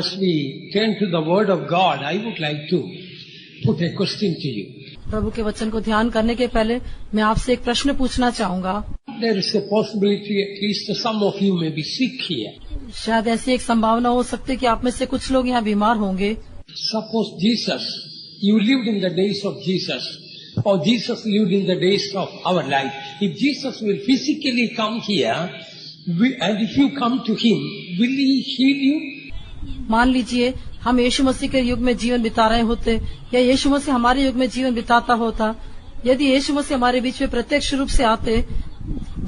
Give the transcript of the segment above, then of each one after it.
As we turn to the Word of God, I would like to put a question to you. प्रभु के वचन को ध्यान करने के पहले मैं आपसे एक प्रश्न पूछना चाहूंगा। There is a possibility at least some of you may be sick here. शायद ऐसी एक संभावना हो सकती है कि आप में से कुछ लोग यहाँ बीमार होंगे। Suppose Jesus, you lived in the days of Jesus, or Jesus lived in the days of our life. If Jesus will physically come here, and if you come to Him, will He heal you? मान लीजिए हम यीशु मसीह के युग में जीवन बिता रहे होते या यीशु मसीह हमारे युग में जीवन बिताता होता। यदि यीशु मसीह हमारे बीच में प्रत्यक्ष रूप से आते,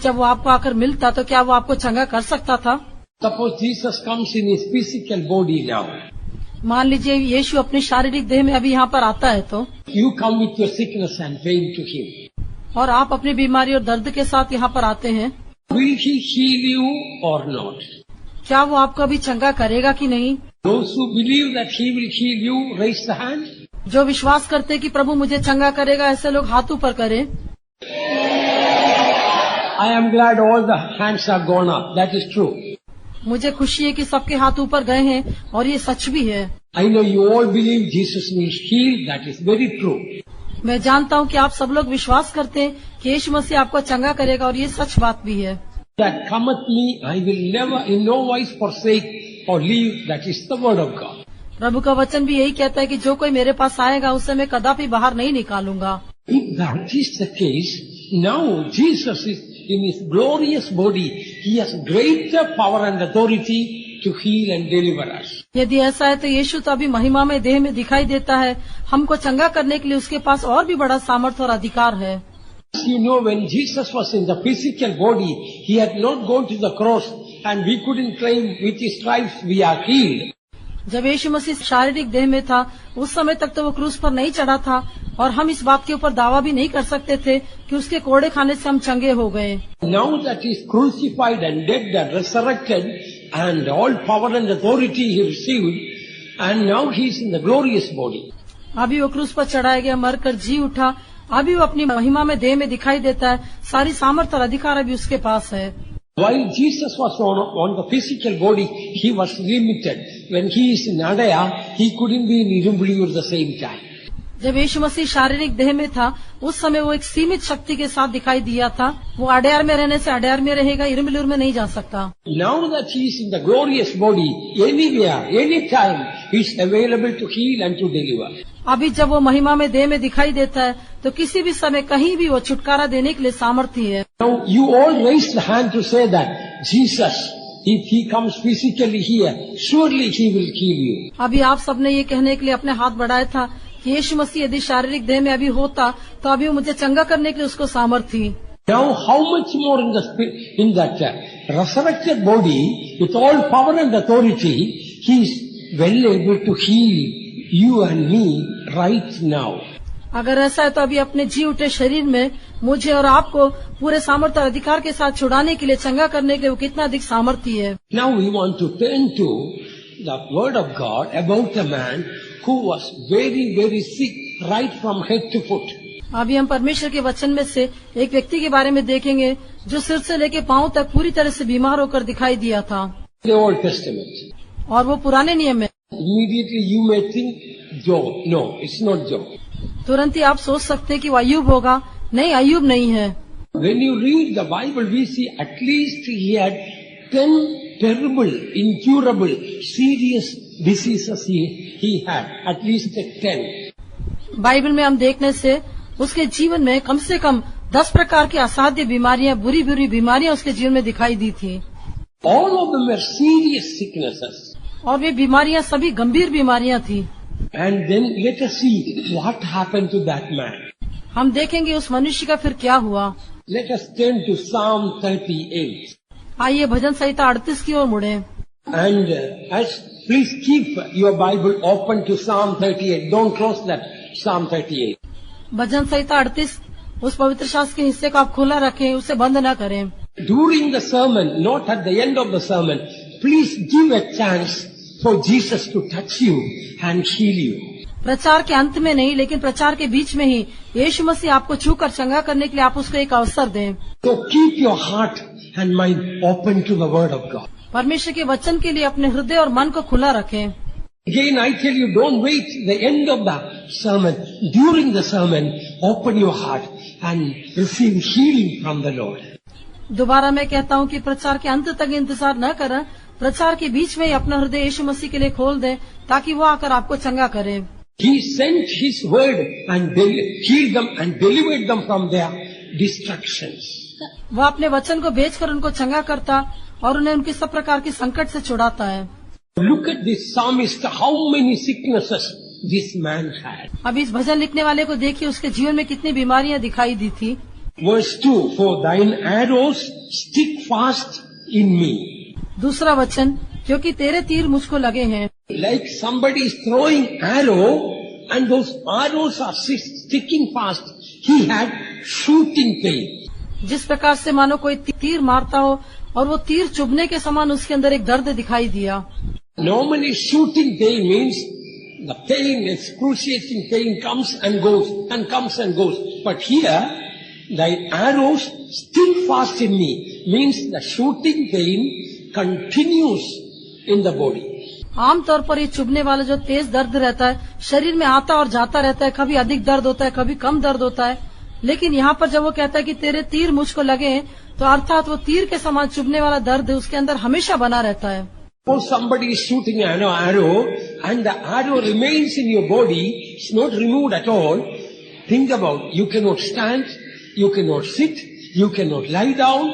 जब वो आपको आकर मिलता, तो क्या वो आपको चंगा कर सकता था? Suppose Jesus comes in His physical body now. मान लीजिए यीशु अपनी शारीरिक देह में अभी यहाँ पर आता है, तो You come with your sickness and pain to Him. और आप अपनी बीमारी और दर्द के साथ यहाँ पर आते हैं, Will He heal you or not? क्या वो आपको अभी चंगा करेगा कि नहीं? Those who believe that He will heal you, raise the hand. जो विश्वास करते हैं कि प्रभु मुझे चंगा करेगा, ऐसे लोग हाथ ऊपर करें। I am glad all the hands are gone up. That is true. मुझे खुशी है कि सबके हाथ ऊपर गए हैं और ये सच भी है। I know you all believe Jesus will heal. That is very true. मैं जानता हूँ कि आप सब लोग विश्वास करते हैं कि यीशु मसीह आपको चंगा करेगा और ये सच बात भी है। That cometh me, I will never in no wise forsake or leave. That is the word of God. प्रभु का वचन भी यही कहता है कि जो कोई मेरे पास आएगा उसे मैं कदापि बाहर नहीं निकालूंगा। If that is the case, now Jesus is in His glorious body. He has greater power and authority to heal and deliver us. यदि ऐसा है तो यीशु तो अभी महिमा में देह में दिखाई देता है। हमको चंगा करने के लिए उसके पास और भी बड़ा सामर्थ्य और अधिकार है। You know, when Jesus was in the physical body, He had not gone to the cross, and we couldn't claim with His stripes we are healed. जब यीशु मसीह शारीरिक देह में था, उस समय तक तो वो क्रूस पर नहीं चढ़ा था और हम इस बात के ऊपर दावा भी नहीं कर सकते थे कि उसके कोड़े खाने से हम चंगे हो गए। Now that He is crucified and dead and resurrected, and all power and authority He received, and now He is in the glorious body. अभी वो क्रूस पर चढ़ाया गया, मरकर जी उठा, अभी वो अपनी महिमा में देह में दिखाई देता है। सारी सामर्थ्य और अधिकार अभी उसके पास है। While Jesus was on the physical body, He was limited. When He is in Adaya, He couldn't be in Irumbuliyur at the same time. जब यीशु मसीह शारीरिक देह में था, उस समय वो एक सीमित शक्ति के साथ दिखाई दिया था। वो अडयार में रहने से अडयार में रहेगा, इरुम्बुलियूर में नहीं जा सकता। Now that He is in the glorious body, anywhere, anytime, He is available to heal and to deliver. अभी जब वो महिमा में देह में दिखाई देता है, तो किसी भी समय कहीं भी वो छुटकारा देने के लिए सामर्थ्य है। Now you all raise the hand to say that Jesus, if He comes physically here, surely He will heal you. अभी आप सबने ये कहने के लिए अपने हाथ बढ़ाया था कि यीशु मसीह यदि शारीरिक देह में अभी होता, तो अभी वो मुझे चंगा करने के लिए उसको सामर्थ्य थी। Now how much more in that resurrected body, with all power and authority, He is well able to heal you and me right now. अगर ऐसा है तो अभी अपने जी उठे शरीर में मुझे और आपको पूरे सामर्थ्य और अधिकार के साथ छुड़ाने के लिए, चंगा करने के लिए वो कितना अधिक सामर्थ्य है। Now we want to turn to the word of God about a man who was very, very sick right from head to foot. अभी हम परमेश्वर के वचन में से एक व्यक्ति के बारे में देखेंगे जो सिर से लेकर पांव तक पूरी तरह से बीमार होकर दिखाई दिया था। The Old Testament. और वो पुराने नियम में। Immediately you may think Job. No, it's not Job. तुरंत ही आप सोच सकते हैं कि वो अय्यूब होगा। नहीं, अय्यूब नहीं है। When you read the Bible, we see at least he had 10 terrible, incurable, serious diseases he had. At least 10. Bible में हम देखने से उसके जीवन में कम से कम 10 प्रकार की असाध्य बीमारियां, बुरी बुरी बीमारियां उसके जीवन में दिखाई दी थी। All of them were serious sicknesses. और वे बीमारियां सभी गंभीर बीमारियां थी। And then let us see what happened to that man. हम देखेंगे उस मनुष्य का फिर क्या हुआ। Let us turn to Psalm 38. आइए भजन संहिता 38 की ओर मुड़े। And please keep your Bible open to Psalm 38. Don't close that Psalm 38. भजन संहिता 38 उस पवित्र शास्त्र के हिस्से को आप खुला रखें, उसे बंद न करें। During the sermon, not at the end of the sermon, please give a chance for Jesus to touch you and heal you. प्रचार के अंत में नहीं, लेकिन प्रचार के बीच में ही यीशु मसीह आपको छूकर चंगा करने के लिए आप उसको एक अवसर दें। So keep your heart and mind open to the word of God. परमेश्वर के वचन के लिए अपने हृदय और मन को खुला रखें। Again, I tell you, don't wait the end of the sermon. During the sermon, open your heart and receive healing from the Lord. दोबारा मैं कहता हूँ कि प्रचार के अंत तक इंतजार न करें, प्रचार के बीच में ही अपना हृदय यीशु मसीह के लिए खोल दें ताकि वो आकर आपको चंगा करे। He sent His word and healed them and delivered them from their destructions. वो अपने वचन को भेजकर उनको चंगा करता और उन्हें उनकी सब प्रकार की संकट से छुड़ाता है। Look at this psalmist, how many sicknesses this man had. अब इस भजन लिखने वाले को देखिए, उसके जीवन में कितनी बीमारियां दिखाई दी थी। Verse 2, for thine arrows stick fast in me. दूसरा वचन, क्योंकि तेरे तीर मुझको लगे हैं। Like somebody is throwing arrow and those arrows are sticking fast. He had shooting pain. जिस प्रकार से मानो कोई तीर मारता हो और वो तीर चुभने के समान उसके अंदर एक दर्द दिखाई दिया। Normally shooting pain means the pain, excruciating pain comes and goes and comes and goes. But here, thy arrows stick fast in me means the shooting pain continues in the body. आमतौर पर ये चुभने वाला जो तेज दर्द रहता है शरीर में आता और जाता रहता है, कभी अधिक दर्द होता है, कभी कम दर्द होता है। लेकिन यहाँ पर जब वो कहता है कि तेरे तीर मुझको लगे हैं, तो अर्थात वो तीर के समान चुभने वाला दर्द उसके अंदर हमेशा बना रहता है। Or somebody is shooting an arrow and the arrow remains in your body, it's not removed at all. Think about, you cannot stand, you cannot sit, you cannot lie down.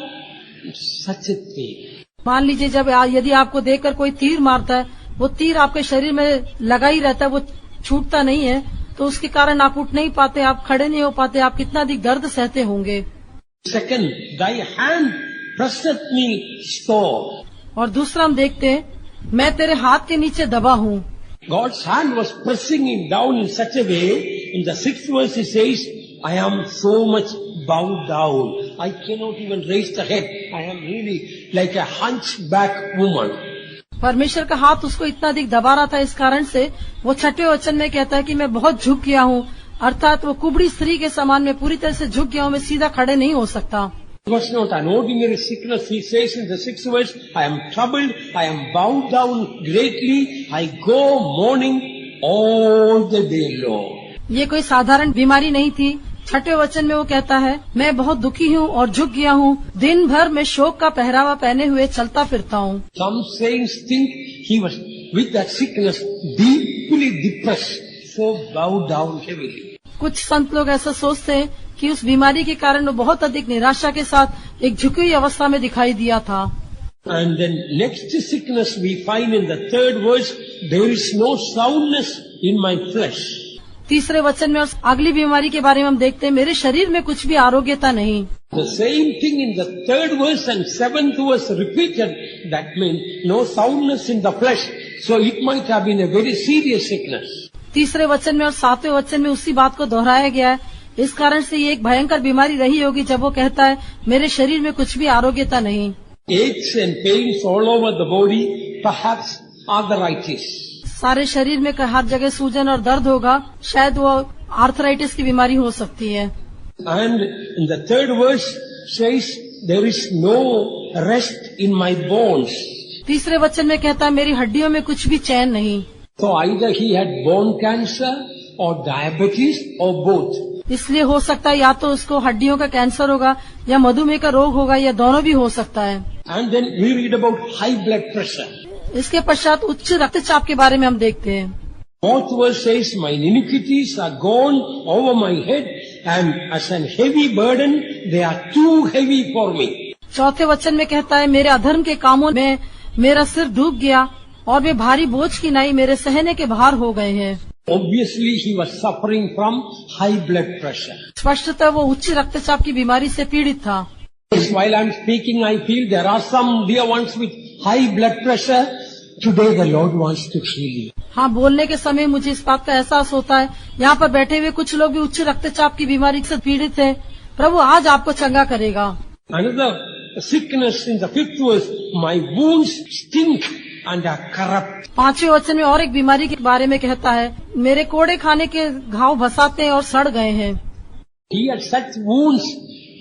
It's such a thing. मान लीजिए जब यदि आपको देखकर कोई तीर मारता है, वो तीर आपके शरीर में लगा ही रहता है, वो छूटता नहीं है, तो उसके कारण आप उठ नहीं पाते, आप खड़े नहीं हो पाते, आप कितना अधिक दर्द सहते होंगे। Second, thy hand presseth me sore. और दूसरा हम देखते हैं, मैं तेरे हाथ के नीचे दबा हूँ। God's hand was pressing him down in such a way. In the 6th verse he says, I am so much bowed down. I cannot even raise the head. I am really like a hunchback woman. परमेश्वर का हाथ उसको इतना अधिक दबा रहा था, इस कारण से वो 6वें वचन में कहता है कि मैं बहुत झुक गया हूँ, अर्थात वो कुबड़ी स्त्री के समान मैं पूरी तरह से झुक गया हूँ, मैं सीधा खड़े नहीं हो सकता। It was not an ordinary sickness. He says in the 6th verse, I am troubled, I am bowed down greatly, I go mourning all the day long. ये कोई साधारण बीमारी नहीं थी। 6वें वचन में वो कहता है, मैं बहुत दुखी हूँ और झुक गया हूँ, दिन भर मैं शोक का पहरावा पहने हुए चलता फिरता हूँ। Some saints think he was with that sickness deeply depressed, so bowed down heavily. कुछ संत लोग ऐसा सोचते हैं कि उस बीमारी के कारण वो बहुत अधिक निराशा के साथ एक झुकी हुई अवस्था में दिखाई दिया था। And then next sickness we find in the 3rd verse, there is no soundness in my flesh. तीसरे वचन में और अगली बीमारी के बारे में हम देखते हैं, मेरे शरीर में कुछ भी आरोग्यता नहीं। The same thing in the 3rd verse and 7th verse repeated. That means no soundness in the flesh. So it might have been a very serious sickness. तीसरे वचन में और 7वें वचन में उसी बात को दोहराया गया है। इस कारण से ये एक भयंकर बीमारी रही होगी जब वो कहता है मेरे शरीर में कुछ भी आरोग्यता नहीं। Aches and pains all over the body, perhaps arthritis. सारे शरीर में हर जगह सूजन और दर्द होगा, शायद वो आर्थराइटिस की बीमारी हो सकती है। And in the 3rd verse says there is no rest in my bones. तीसरे वचन में कहता है मेरी हड्डियों में कुछ भी चैन नहीं। So either he had bone cancer or diabetes or both. इसलिए हो सकता है या तो उसको हड्डियों का कैंसर होगा या मधुमेह का रोग होगा या दोनों भी हो सकता है। And then we read about high blood pressure. इसके पश्चात उच्च रक्तचाप के बारे में हम देखते हैं। 4th verse says, my iniquities are gone over my head and as an heavy burden they are too heavy for me. 4th वचन में कहता है मेरे अधर्म के कामों में मेरा सिर डूब गया और वे भारी बोझ की नाई मेरे सहने के भार हो गए हैं। Obviously he was suffering from high blood pressure. स्पष्टतः वो उच्च रक्तचाप की बीमारी से पीड़ित था। While I'm speaking, I feel there are some dear ones with high blood pressure. Today the Lord wants to heal you. हाँ, बोलने के समय मुझे इस बात का एहसास होता है, यहाँ पर बैठे हुए कुछ लोग भी उच्च रक्तचाप की बीमारी से पीड़ित हैं। प्रभु आज आपको चंगा करेगा। Another sickness in the 5th verse, my wounds stink and are corrupt. 5वें वचन में और एक बीमारी के बारे में कहता है, मेरे कोड़े खाने के घाव भसाते हैं और सड़ गए हैं। He had such wounds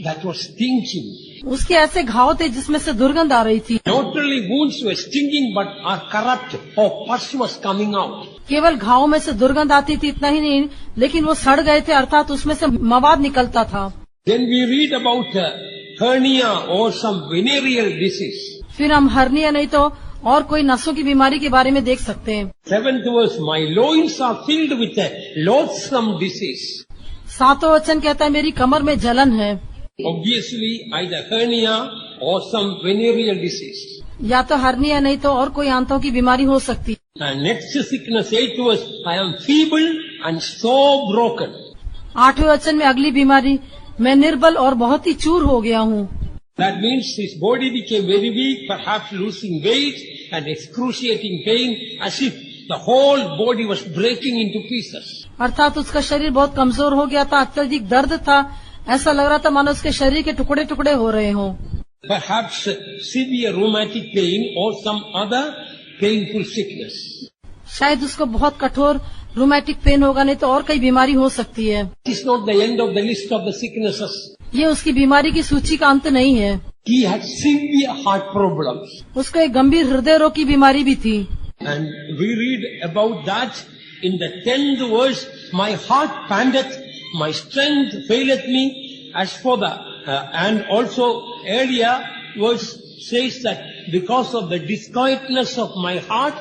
that was stinking. उसके ऐसे घाव थे जिसमें से दुर्गंध आ रही थी। Not only wounds were stinging but are corrupt, or pus was coming out. केवल घावों में से दुर्गंध आती थी इतना ही नहीं, लेकिन वो सड़ गए थे, अर्थात उसमें से मवाद निकलता था। Then we read about hernia or some venereal disease. फिर हम हर्निया नहीं तो और कोई नसों की बीमारी के बारे में देख सकते हैं। 7th verse, my loins are filled with a loathsome disease. 7वां वचन कहता है मेरी कमर में जलन है। Obviously either hernia or some venereal disease. या तो हर्निया नहीं तो और कोई आंतों की बीमारी हो सकती। And next sickness, 8th verse, I am feeble and so broken. 8वें वचन में अगली बीमारी, मैं निर्बल और बहुत ही चूर हो गया हूँ। That means his body became very weak, perhaps losing weight and excruciating pain, as if the whole body was breaking into pieces. अर्थात उसका शरीर बहुत कमजोर हो गया था, अत्यधिक दर्द था, ऐसा लग रहा था मानो उसके शरीर के टुकड़े टुकड़े हो रहे हों। Perhaps severe rheumatic pain or some other painful sickness. शायद उसको बहुत कठोर रूमेटिक पेन होगा, नहीं तो और कई बीमारी हो सकती है। It is not the end of the list of the sicknesses. ये उसकी बीमारी की सूची का अंत नहीं है। He had severe heart problems. उसको एक गंभीर हृदय रोग की बीमारी भी थी। And we read about that in the 10th verse, my heart panteth, my strength faileth me, as for the, and also earlier verse says that because of the disquietness of my heart,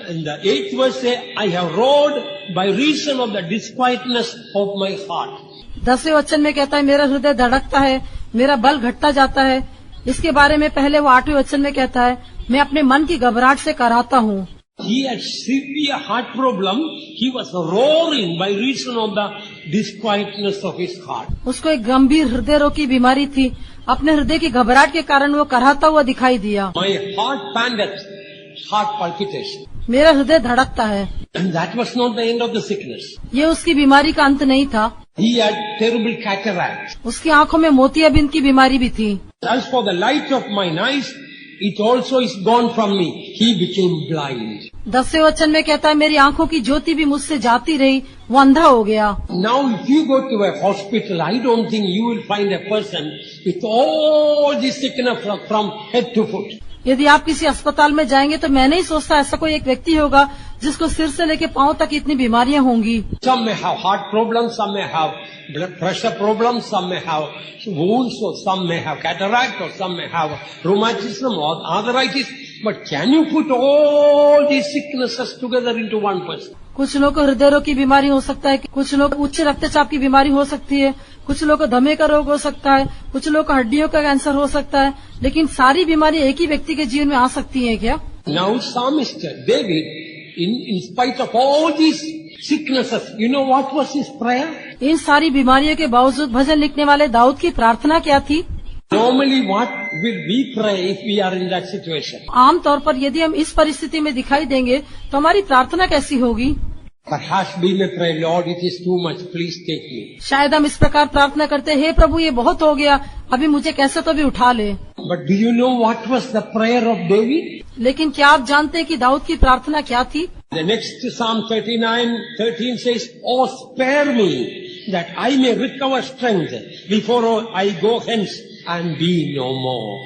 in the 8th verse say, I have roared by reason of the disquietness of my heart. 10वें वचन में कहता है मेरा हृदय धड़कता है, मेरा बल घटता जाता है। इसके बारे में पहले वो 8वें वचन में कहता है मैं अपने मन की घबराहट से कराता हूँ। He had severe heart problem. He was roaring by reason of the disquietness of his heart. उसको एक गंभीर हृदय रोग की बीमारी थी, अपने हृदय की घबराहट के कारण वो कराता हुआ दिखाई दिया। My heart panteth, heart palpitation. मेरा हृदय धड़कता है। And that was not the end of the sickness. ये उसकी बीमारी का अंत नहीं था। He had terrible cataract. उसकी आंखों में मोतियाबिंद की बीमारी भी थी। As for the light of mine eyes, it also is gone from me. He became blind. 10वें वचन में कहता है मेरी आंखों की ज्योति भी मुझसे जाती रही, वो अंधा हो गया। Now if you go to a hospital, I don't think you will find a person with all this sickness from head to foot. यदि आप किसी अस्पताल में जाएंगे तो मैं नहीं सोचता ऐसा कोई एक व्यक्ति होगा जिसको सिर से लेकर पांव तक इतनी बीमारियां होंगी। Some may have heart problems, some may have blood pressure problems, some may have wounds, or some may have cataract, or some may have rheumatism or arthritis. But can you put all these sicknesses together into one person? कुछ लोगों को हृदय रोग की बीमारी हो सकता है, कुछ लोग को उच्च रक्तचाप की बीमारी हो सकती है, कुछ लोगों को दमे का रोग हो सकता है, कुछ लोगों को हड्डियों का कैंसर हो सकता है, लेकिन सारी बीमारी एक ही व्यक्ति के जीवन में आ सकती है क्या? Now Psalmist David, in spite of all these sicknesses, you know what was his prayer? इन सारी बीमारियों के बावजूद भजन लिखने वाले दाऊद की प्रार्थना क्या थी? Normally what will we pray if we are in that situation? आमतौर पर यदि हम इस परिस्थिति में दिखाई देंगे तो हमारी प्रार्थना कैसी होगी? Perhaps we may pray, Lord, it is too much, please take me. शायद हम इस प्रकार प्रार्थना करते हैं, हे प्रभु ये बहुत हो गया, अभी मुझे कैसे तो भी उठा ले। But do you know what was the prayer of David? लेकिन क्या आप जानते हैं कि दाऊद की प्रार्थना क्या थी? The next Psalm 39:13 says, "Oh, spare me, that I may recover strength before I go hence and be no more."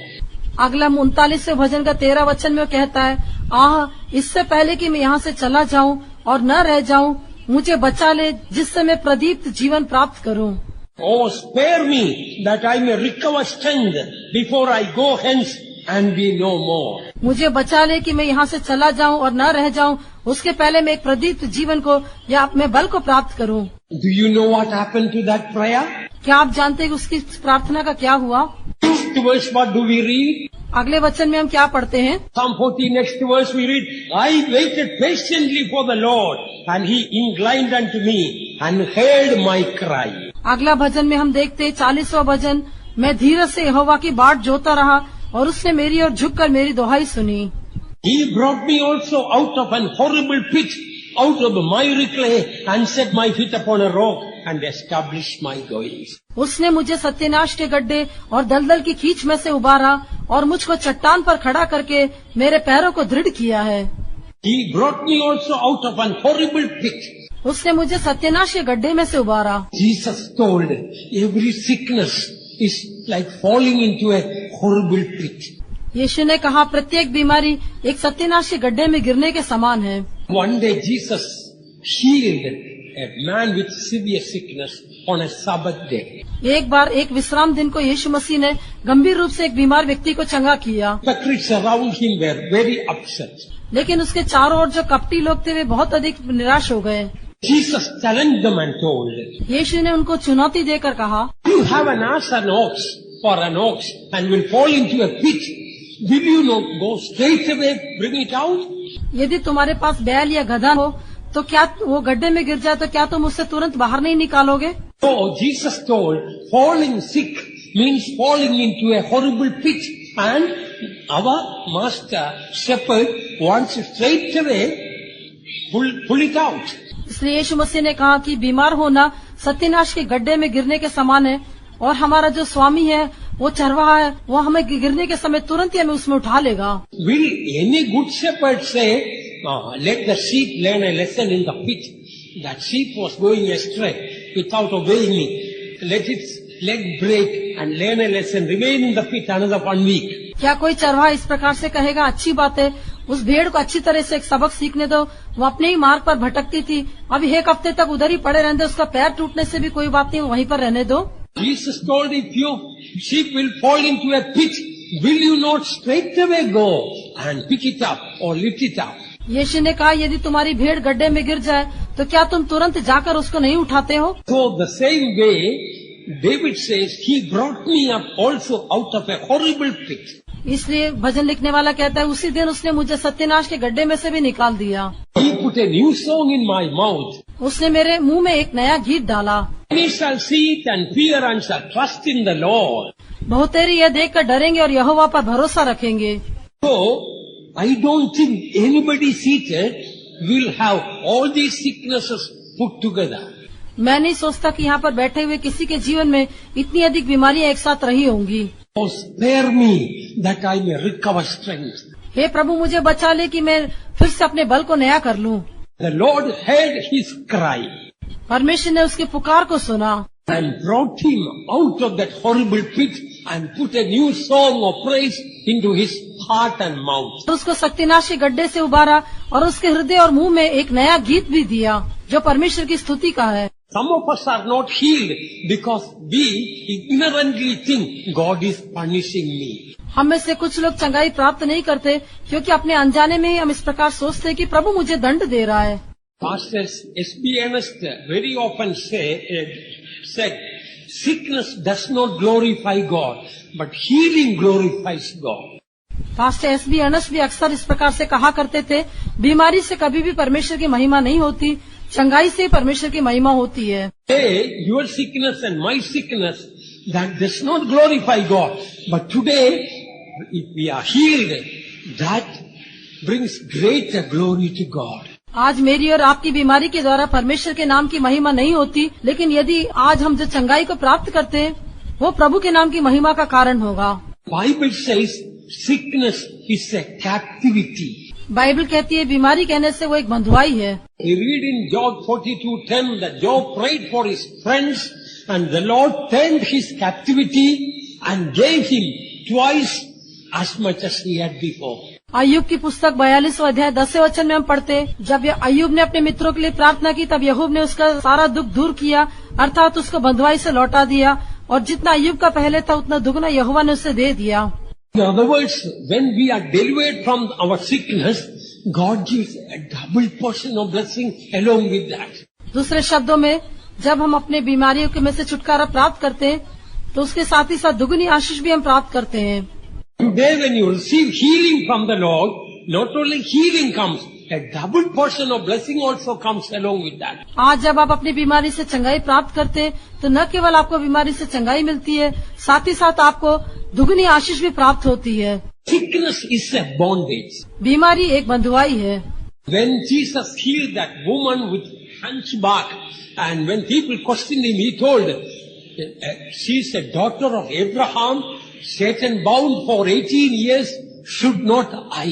अगला 39वें भजन का 13 वचन में वो कहता है, आह इससे पहले कि मैं यहाँ से चला जाऊं और न रह जाऊं, मुझे बचा ले जिससे मैं प्रदीप्त जीवन प्राप्त करूं। Oh, spare me, that I may recover strength before I go hence and be no more. मुझे बचा ले कि मैं यहाँ से चला जाऊं और न रह जाऊं, उसके पहले मैं एक प्रदीप्त जीवन को या अपने बल को प्राप्त करूं। Do you know what happened to that prayer? क्या आप जानते हैं कि उसकी प्रार्थना का क्या हुआ? Next verse, what do we read? अगले वचन में हम क्या पढ़ते हैं? Psalm 40, next verse we read, I waited patiently for the Lord, and He inclined unto me, and heard my cry. अगला भजन में हम देखते हैं 40वां भजन, मैं धीरज से यहोवा की बाट जोता रहा और उसने मेरी ओर झुककर मेरी दुहाई सुनी। He brought me also out of an horrible pit, out of the miry clay, and set my feet upon a rock, and established my goings. उसने मुझे सत्यानाश के गड्ढे और दलदल की खींच में से उबारा और मुझको चट्टान पर खड़ा करके मेरे पैरों को दृढ़ किया है। He brought me also out of an horrible pit. उसने मुझे सत्यानाश के गड्ढे में से उबारा। Jesus told, every sickness is like falling into a horrible pit. यीशु ने कहा प्रत्येक बीमारी एक सत्यानाशी गड्ढे में गिरने के समान है। One day Jesus healed a man with severe sickness on a Sabbath day. एक बार एक विश्राम दिन को यीशु मसीह ने गंभीर रूप से एक बीमार व्यक्ति को चंगा किया, Hypocrites around him were very upset. लेकिन उसके चारों ओर जो कपटी लोग थे वे बहुत अधिक निराश हो गए। Jesus challenged them and told, यीशु ने उनको चुनौती देकर कहा, you have an ass and ox or an ox and will fall into a pit. Will you not go straight away, bring it out? यदि तुम्हारे पास बैल या गधा हो तो क्या वो गड्ढे में गिर जाए तो क्या तुम उससे तुरंत बाहर नहीं निकालोगे? So Jesus told, falling sick means falling into a horrible pit, and our master shepherd wants straight away pull it out. इसलिए यीशु मसीह ने कहा कि बीमार होना सत्यानाश के गड्ढे में गिरने के समान है, और हमारा जो स्वामी है वो चरवाहा है, वो हमें गिरने के समय तुरंत ही हमें उसमें उठा लेगा। Will any good shepherd say, let the sheep learn a lesson in the pit? That sheep was going astray without obeying me. Let its leg break and learn a lesson. Remain in the pit another 1 week. क्या कोई चरवाहा इस प्रकार से कहेगा अच्छी बात है, उस भेड़ को अच्छी तरह से एक सबक सीखने दो, वो अपने ही मार्ग पर भटकती थी, अभी 1 हफ्ते तक उधर ही पड़े रहने दो, उसका पैर टूटने से भी कोई बात नहीं, वहीं पर रहने दो। Jesus told, if your sheep will fall into a pit, will you not straight away go and pick it up or lift it up? यीशु ने कहा यदि तुम्हारी भेड़ गड्ढे में गिर जाए तो क्या तुम तुरंत जाकर उसको नहीं उठाते हो? So the same way, David says, he brought me up also out of a horrible pit. इसलिए भजन लिखने वाला कहता है उसी दिन उसने मुझे सत्यानाश के गड्ढे में से भी निकाल दिया। He put a new song in my mouth. उसने मेरे मुंह में एक नया गीत डाला। Many shall see it and fear and shall trust in the Lord. बहुतेरे यह देखकर डरेंगे और यहोवा पर भरोसा रखेंगे। So, I don't think anybody seated will have all these sicknesses put together. मैं नहीं सोचता कि यहाँ पर बैठे हुए किसी के जीवन में इतनी अधिक बीमारियां एक साथ रही होंगी। Oh, spare me that I may recover strength. हे प्रभु मुझे बचा ले कि मैं फिर से अपने बल को नया कर लूं। The Lord heard his cry परमेश्वर ने उसकी पुकार को सुना and brought him out of that horrible pit and put a new song of praise into his heart and mouth. उसको सत्यानाशी गड्ढे से उबारा और उसके हृदय और मुंह में एक नया गीत भी दिया जो परमेश्वर की स्तुति का है। Some of us are not healed because we ignorantly think God is punishing me. हम में से कुछ लोग चंगाई प्राप्त नहीं करते क्योंकि अपने अनजाने में ही हम इस प्रकार सोचते हैं कि प्रभु मुझे दंड दे रहा है। Pastor S.B. Ernest very often said, sickness does not glorify God, but healing glorifies God. Pastor S.B.. Ernst भी अक्सर इस प्रकार से कहा करते थे, बीमारी से कभी भी परमेश्वर की महिमा नहीं होती, चंगाई से परमेश्वर की महिमा होती है। Hey, your sickness and my sickness, that does not glorify God. But today, if we are healed, that brings greater glory to God. आज मेरी और आपकी बीमारी के द्वारा परमेश्वर के नाम की महिमा नहीं होती, लेकिन यदि आज हम जो चंगाई को प्राप्त करते हैं वो प्रभु के नाम की महिमा का कारण होगा। Bible says sickness is a captivity. Bible कहती है बीमारी कहने से वो एक बंधुआई है। We read in Job 42:10 that Job prayed for his friends and the Lord turned his captivity and gave him twice as much as he had before. अय्यूब की पुस्तक 42वां अध्याय 10वें वचन में हम पढ़ते हैं, जब अय्यूब ने अपने मित्रों के लिए प्रार्थना की तब यहोवा ने उसका सारा दुख दूर किया, अर्थात उसको बंधुआई से लौटा दिया, और जितना अय्यूब का पहले था उतना दुगना यहोवा ने उसे दे दिया। In other words, when we are delivered from our sickness, God gives a double portion of blessing along with that. दूसरे शब्दों में जब हम अपने बीमारियों में से छुटकारा प्राप्त करते हैं तो उसके साथ ही साथ दुगनी आशीष भी हम प्राप्त करते हैं। Today when you receive healing from the Lord, not only healing comes, a double portion of blessing also comes along with that. आज जब आप अपनी बीमारी से चंगाई प्राप्त करते हैं तो न केवल आपको बीमारी से चंगाई मिलती है, साथ ही साथ आपको दुगनी आशीष भी प्राप्त होती है। Sickness is a bondage. बीमारी एक बंधुआई है। When Jesus healed that woman with hunchback, and when people questioned him, he told, she's a daughter of Abraham, Satan bound for 18 years, should not I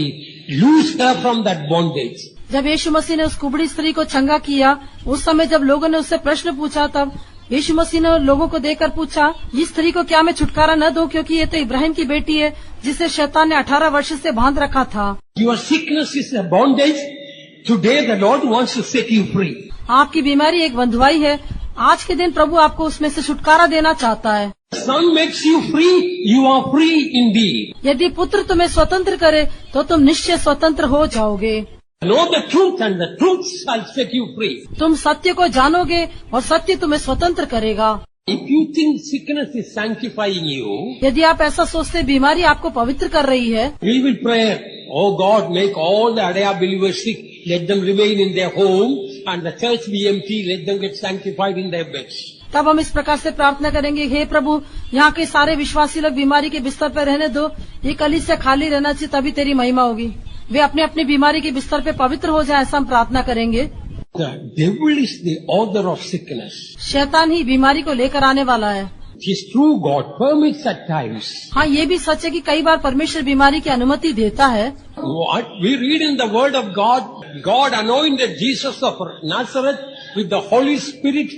loose her from that bondage? जब यीशु मसीह ने उस कुबड़ी स्त्री को चंगा किया, उस समय जब लोगों ने उससे प्रश्न पूछा तब यीशु मसीह ने लोगों को देखकर पूछा, इस स्त्री को क्या मैं छुटकारा न दूं, क्योंकि ये तो इब्राहिम की बेटी है जिसे शैतान ने 18 वर्ष से बांध रखा था। Your sickness is a bondage. Today the Lord wants to set you free. आपकी बीमारी एक बंधुआई है। आज के दिन प्रभु आपको उसमें से छुटकारा देना चाहता है। The Son makes you free, you are free indeed. यदि पुत्र तुम्हें स्वतंत्र करे तो तुम निश्चय स्वतंत्र हो जाओगे। Know the truth and the truth shall set you free. तुम सत्य को जानोगे और सत्य तुम्हें स्वतंत्र करेगा। If you think sickness is sanctifying you, यदि आप ऐसा सोचते बीमारी आपको पवित्र कर रही है, we will pray, oh God, make all the Adaya believers sick, let them remain in their home, and the church be empty, let them get sanctified in their beds. तब हम इस प्रकार से प्रार्थना करेंगे, हे प्रभु, यहाँ के सारे विश्वासी लोग बीमारी के बिस्तर पर रहने दो, ये कलीसिया खाली रहना चाहिए, तभी तेरी महिमा होगी। वे अपने अपनी बीमारी के बिस्तर पे पवित्र हो जाए, ऐसा हम प्रार्थना करेंगे। The devil is the author of sickness. शैतान ही बीमारी को लेकर आने वाला है। It is true, God permits at times. हाँ, ये भी सच है कि कई बार परमेश्वर बीमारी की अनुमति देता है। What we read in the Word of God, God anointed Jesus of Nazareth with the Holy Spirit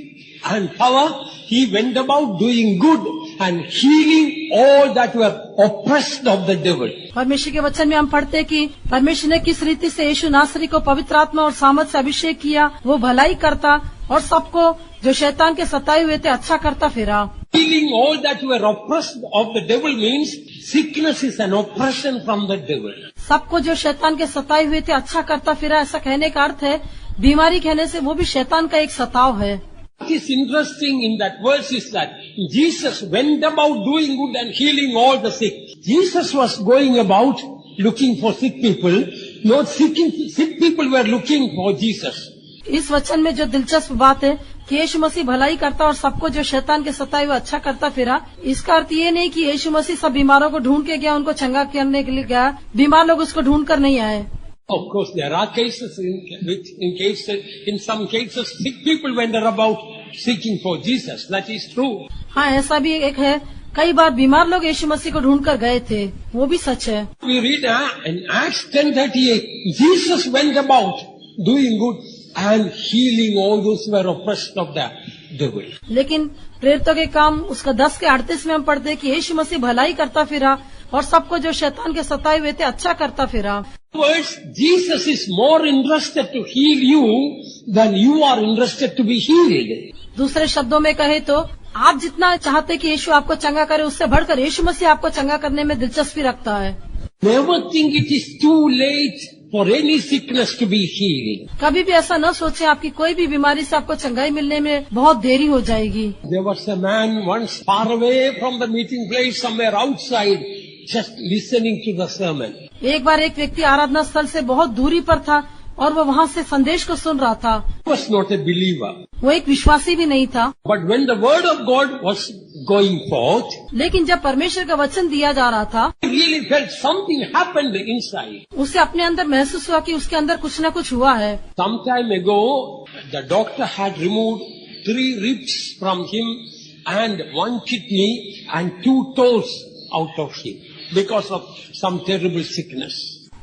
and power. He went about doing good and healing all that were oppressed of the devil. परमेश्वर के वचन में हम पढ़ते हैं कि परमेश्वर ने किस रीति से यीशु नासरी को पवित्र आत्मा और सामर्थ से अभिषेक किया, वो भलाई करता और सबको जो शैतान के सताए हुए थे अच्छा करता फिरा। Healing all that were oppressed of the devil means sickness is an oppression from the devil. सबको जो शैतान के सताए हुए थे अच्छा करता फिरा, ऐसा कहने का अर्थ है बीमारी कहने से वो भी शैतान का एक सताव है। What is interesting in that verse is that Jesus went about doing good and healing all the sick. Jesus was going about looking for sick people, not sick people were looking for Jesus. इस वचन में जो दिलचस्प बात है कि यीशु मसीह भलाई करता और सबको जो शैतान के सताए हुए अच्छा करता फिरा, इसका अर्थ ये नहीं कि यीशु मसीह सब बीमारों को ढूंढ के गया, उनको चंगा करने के लिए गया। बीमार लोग उसको ढूंढ कर नहीं आए। Of course, there are cases in some cases sick people went about seeking for Jesus. That is true. हाँ, ऐसा भी एक है, कई बार बीमार लोग यीशु मसीह को ढूंढ कर गए थे, वो भी सच है। We read in Acts 10:38, Jesus went about doing good and healing all those who were oppressed of the devil. लेकिन प्रेरितों के काम उसका 10:38 में हम पढ़ते हैं कि यीशु मसीह भलाई करता फिरा और सबको जो शैतान के सताए हुए थे अच्छा करता फिरा। Words, Jesus is more interested to heal you than you are interested to be healed. दूसरे शब्दों में कहे तो आप जितना चाहते कि यीशु आपको चंगा करे, उससे बढ़कर यीशु मसीह आपको चंगा करने में दिलचस्पी रखता है। Never think it is too late for any sickness to be healed. कभी भी ऐसा न सोचें आपकी कोई भी बीमारी से आपको चंगाई मिलने में बहुत देरी हो जाएगी। There was a man once far away from the meeting place, somewhere outside, just listening to the sermon. एक बार एक व्यक्ति आराधना स्थल से बहुत दूरी पर था और वो वहाँ से संदेश को सुन रहा था। He was not a believer. वो एक विश्वासी भी नहीं था। But when the word of God was going forth, लेकिन जब परमेश्वर का वचन दिया जा रहा था, he really felt something happened inside. उसे अपने अंदर महसूस हुआ कि उसके अंदर कुछ न कुछ हुआ है। Some time ago, the doctor had removed 3 ribs from him and 1 kidney and 2 toes out of him because of some terrible sickness.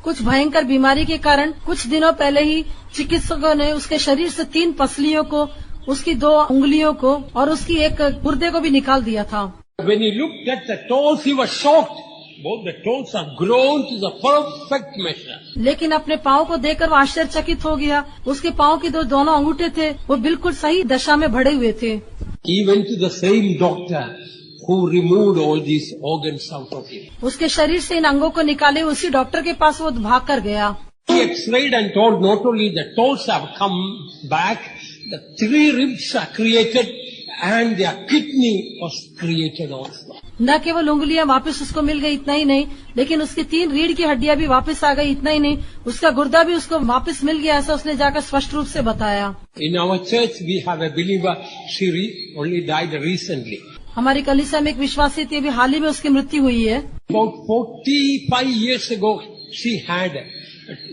कुछ भयंकर बीमारी के कारण कुछ दिनों पहले ही चिकित्सकों ने उसके शरीर से 3 पसलियों को, उसकी 2 उंगलियों को और उसकी एक गुर्दे को भी निकाल दिया था। When he looked at the toes, he was shocked. Both the toes are grown to the perfect measure. लेकिन अपने पाँव को देखकर वो आश्चर्यचकित हो गया। उसके पाँव के दोनों अंगूठे थे, वो बिल्कुल सही दशा में बढ़े हुए थे। He went to the same doctor who removed all these organs out of him. उसके शरीर से इन अंगों को निकाले उसी डॉक्टर के पास वो भाग कर गया। He x-rayed and told not only the toes have come back, the 3 ribs are created and their kidney was created also. न केवल उंगलियां वापस उसको मिल गई, इतना ही नहीं, लेकिन उसकी 3 रीढ़ की हड्डियां भी वापस आ गई, इतना ही नहीं, उसका गुर्दा भी उसको वापस मिल गया, ऐसा उसने जाकर स्पष्ट रूप से बताया। In our church we have a believer, she only died recently. हमारी कलीसिया में एक विश्वासी थी, अभी हाल ही में उसकी मृत्यु हुई है। About 45 years ago, she had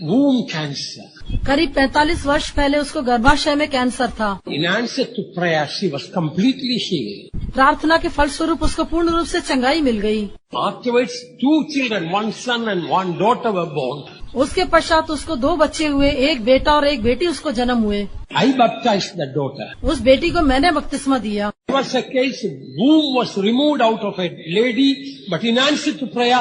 womb cancer. करीब 45 वर्ष पहले उसको गर्भाशय में कैंसर था। In answer to prayer, she was completely healed. प्रार्थना के फलस्वरूप उसको पूर्ण रूप से चंगाई मिल गई। Afterwards, 2 children, 1 son and 1 daughter were born. उसके पश्चात उसको 2 बच्चे हुए, एक बेटा और एक बेटी उसको जन्म हुए। I baptized the daughter. उस बेटी को मैंने बपतिस्मा दिया। There was a case, womb was removed out of a lady, but in answer to prayer,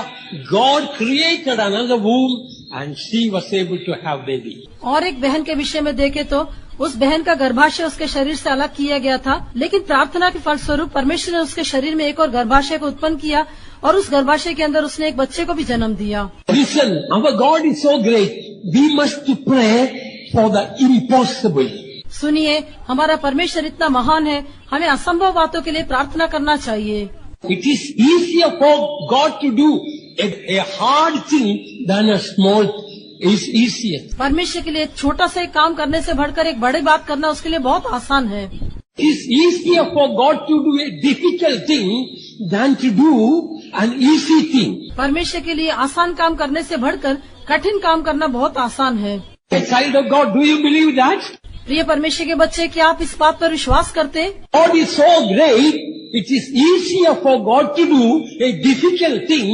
God created another womb and she was able to have baby. और एक बहन के विषय में देखे तो उस बहन का गर्भाशय उसके शरीर से अलग किया गया था, लेकिन प्रार्थना के फलस्वरूप परमेश्वर ने उसके शरीर में एक और गर्भाशय को उत्पन्न किया और उस गर्भाशय के अंदर उसने एक बच्चे को भी जन्म दिया। Listen, our God is so great. We must pray for the impossible. सुनिए, हमारा परमेश्वर इतना महान है, हमें असंभव बातों के लिए प्रार्थना करना चाहिए। It is easier for God to do a hard thing than a small is easier. परमेश्वर के लिए एक छोटा सा एक काम करने से बढ़कर एक बड़ी बात करना उसके लिए बहुत आसान है। It is easier for God to do a difficult thing than to do an easy thing. परमेश्वर के लिए आसान काम करने से बढ़कर कठिन काम करना बहुत आसान है। A child of God, do you believe that? प्रिय परमेश्वर के बच्चे, क्या आप इस बात पर विश्वास करते हैं? God is so great, it is easier for God to do a difficult thing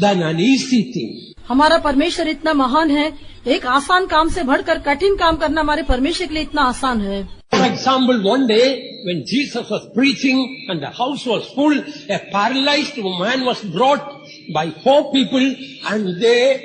than an easy thing. हमारा परमेश्वर इतना महान है, एक आसान काम से बढ़कर कठिन काम करना हमारे परमेश्वर के लिए इतना आसान है। For example, one day when Jesus was preaching and the house was full, a paralyzed man was brought by 4 people and they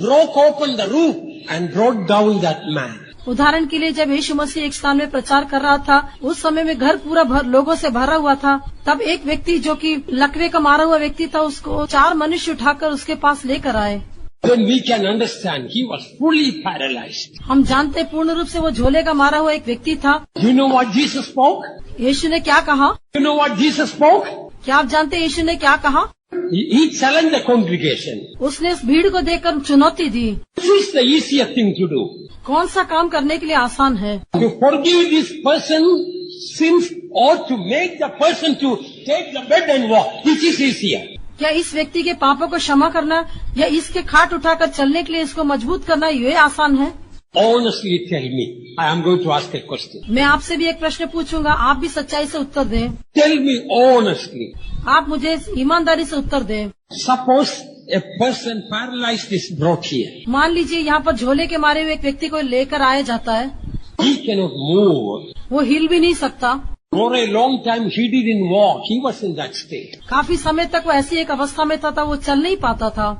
broke open the roof and brought down that man. उदाहरण के लिए जब यीशु मसीह एक स्थान में प्रचार कर रहा था, उस समय में घर पूरा लोगों से भरा हुआ था, तब एक व्यक्ति जो कि लकवे का मारा हुआ व्यक्ति था, उसको 4 मनुष्य उठाकर उसके पास लेकर आए। Then we can understand he was fully paralyzed. हम जानते पूर्ण रूप से वो झोले का मारा हुआ एक व्यक्ति था। You know what Jesus spoke? यीशु ने क्या कहा? You know what Jesus spoke? क्या आप जानते यीशु ने क्या कहा? He challenged the congregation. उसने इस भीड़ को देखकर चुनौती दी। This is the easier thing to do. कौन सा काम करने के लिए आसान है? To forgive this person's sins or to make the person to take the bed and walk. Which is easier? क्या इस व्यक्ति के पापों को क्षमा करना या इसके खाट उठाकर चलने के लिए इसको मजबूत करना ये आसान है? Honestly tell me. I am going to ask a question. मैं आपसे भी एक प्रश्न पूछूंगा, आप भी सच्चाई से उत्तर दें। Tell me honestly. आप मुझे ईमानदारी से उत्तर दें। Suppose a person paralyzed is brought here. मान लीजिए यहाँ पर झोले के मारे हुए एक व्यक्ति को लेकर आया जाता है, He cannot move. वो हिल भी नहीं सकता। For a long time he didn't walk. He was in that state. काफी समय तक वो ऐसी एक अवस्था में था, वो चल नहीं पाता था।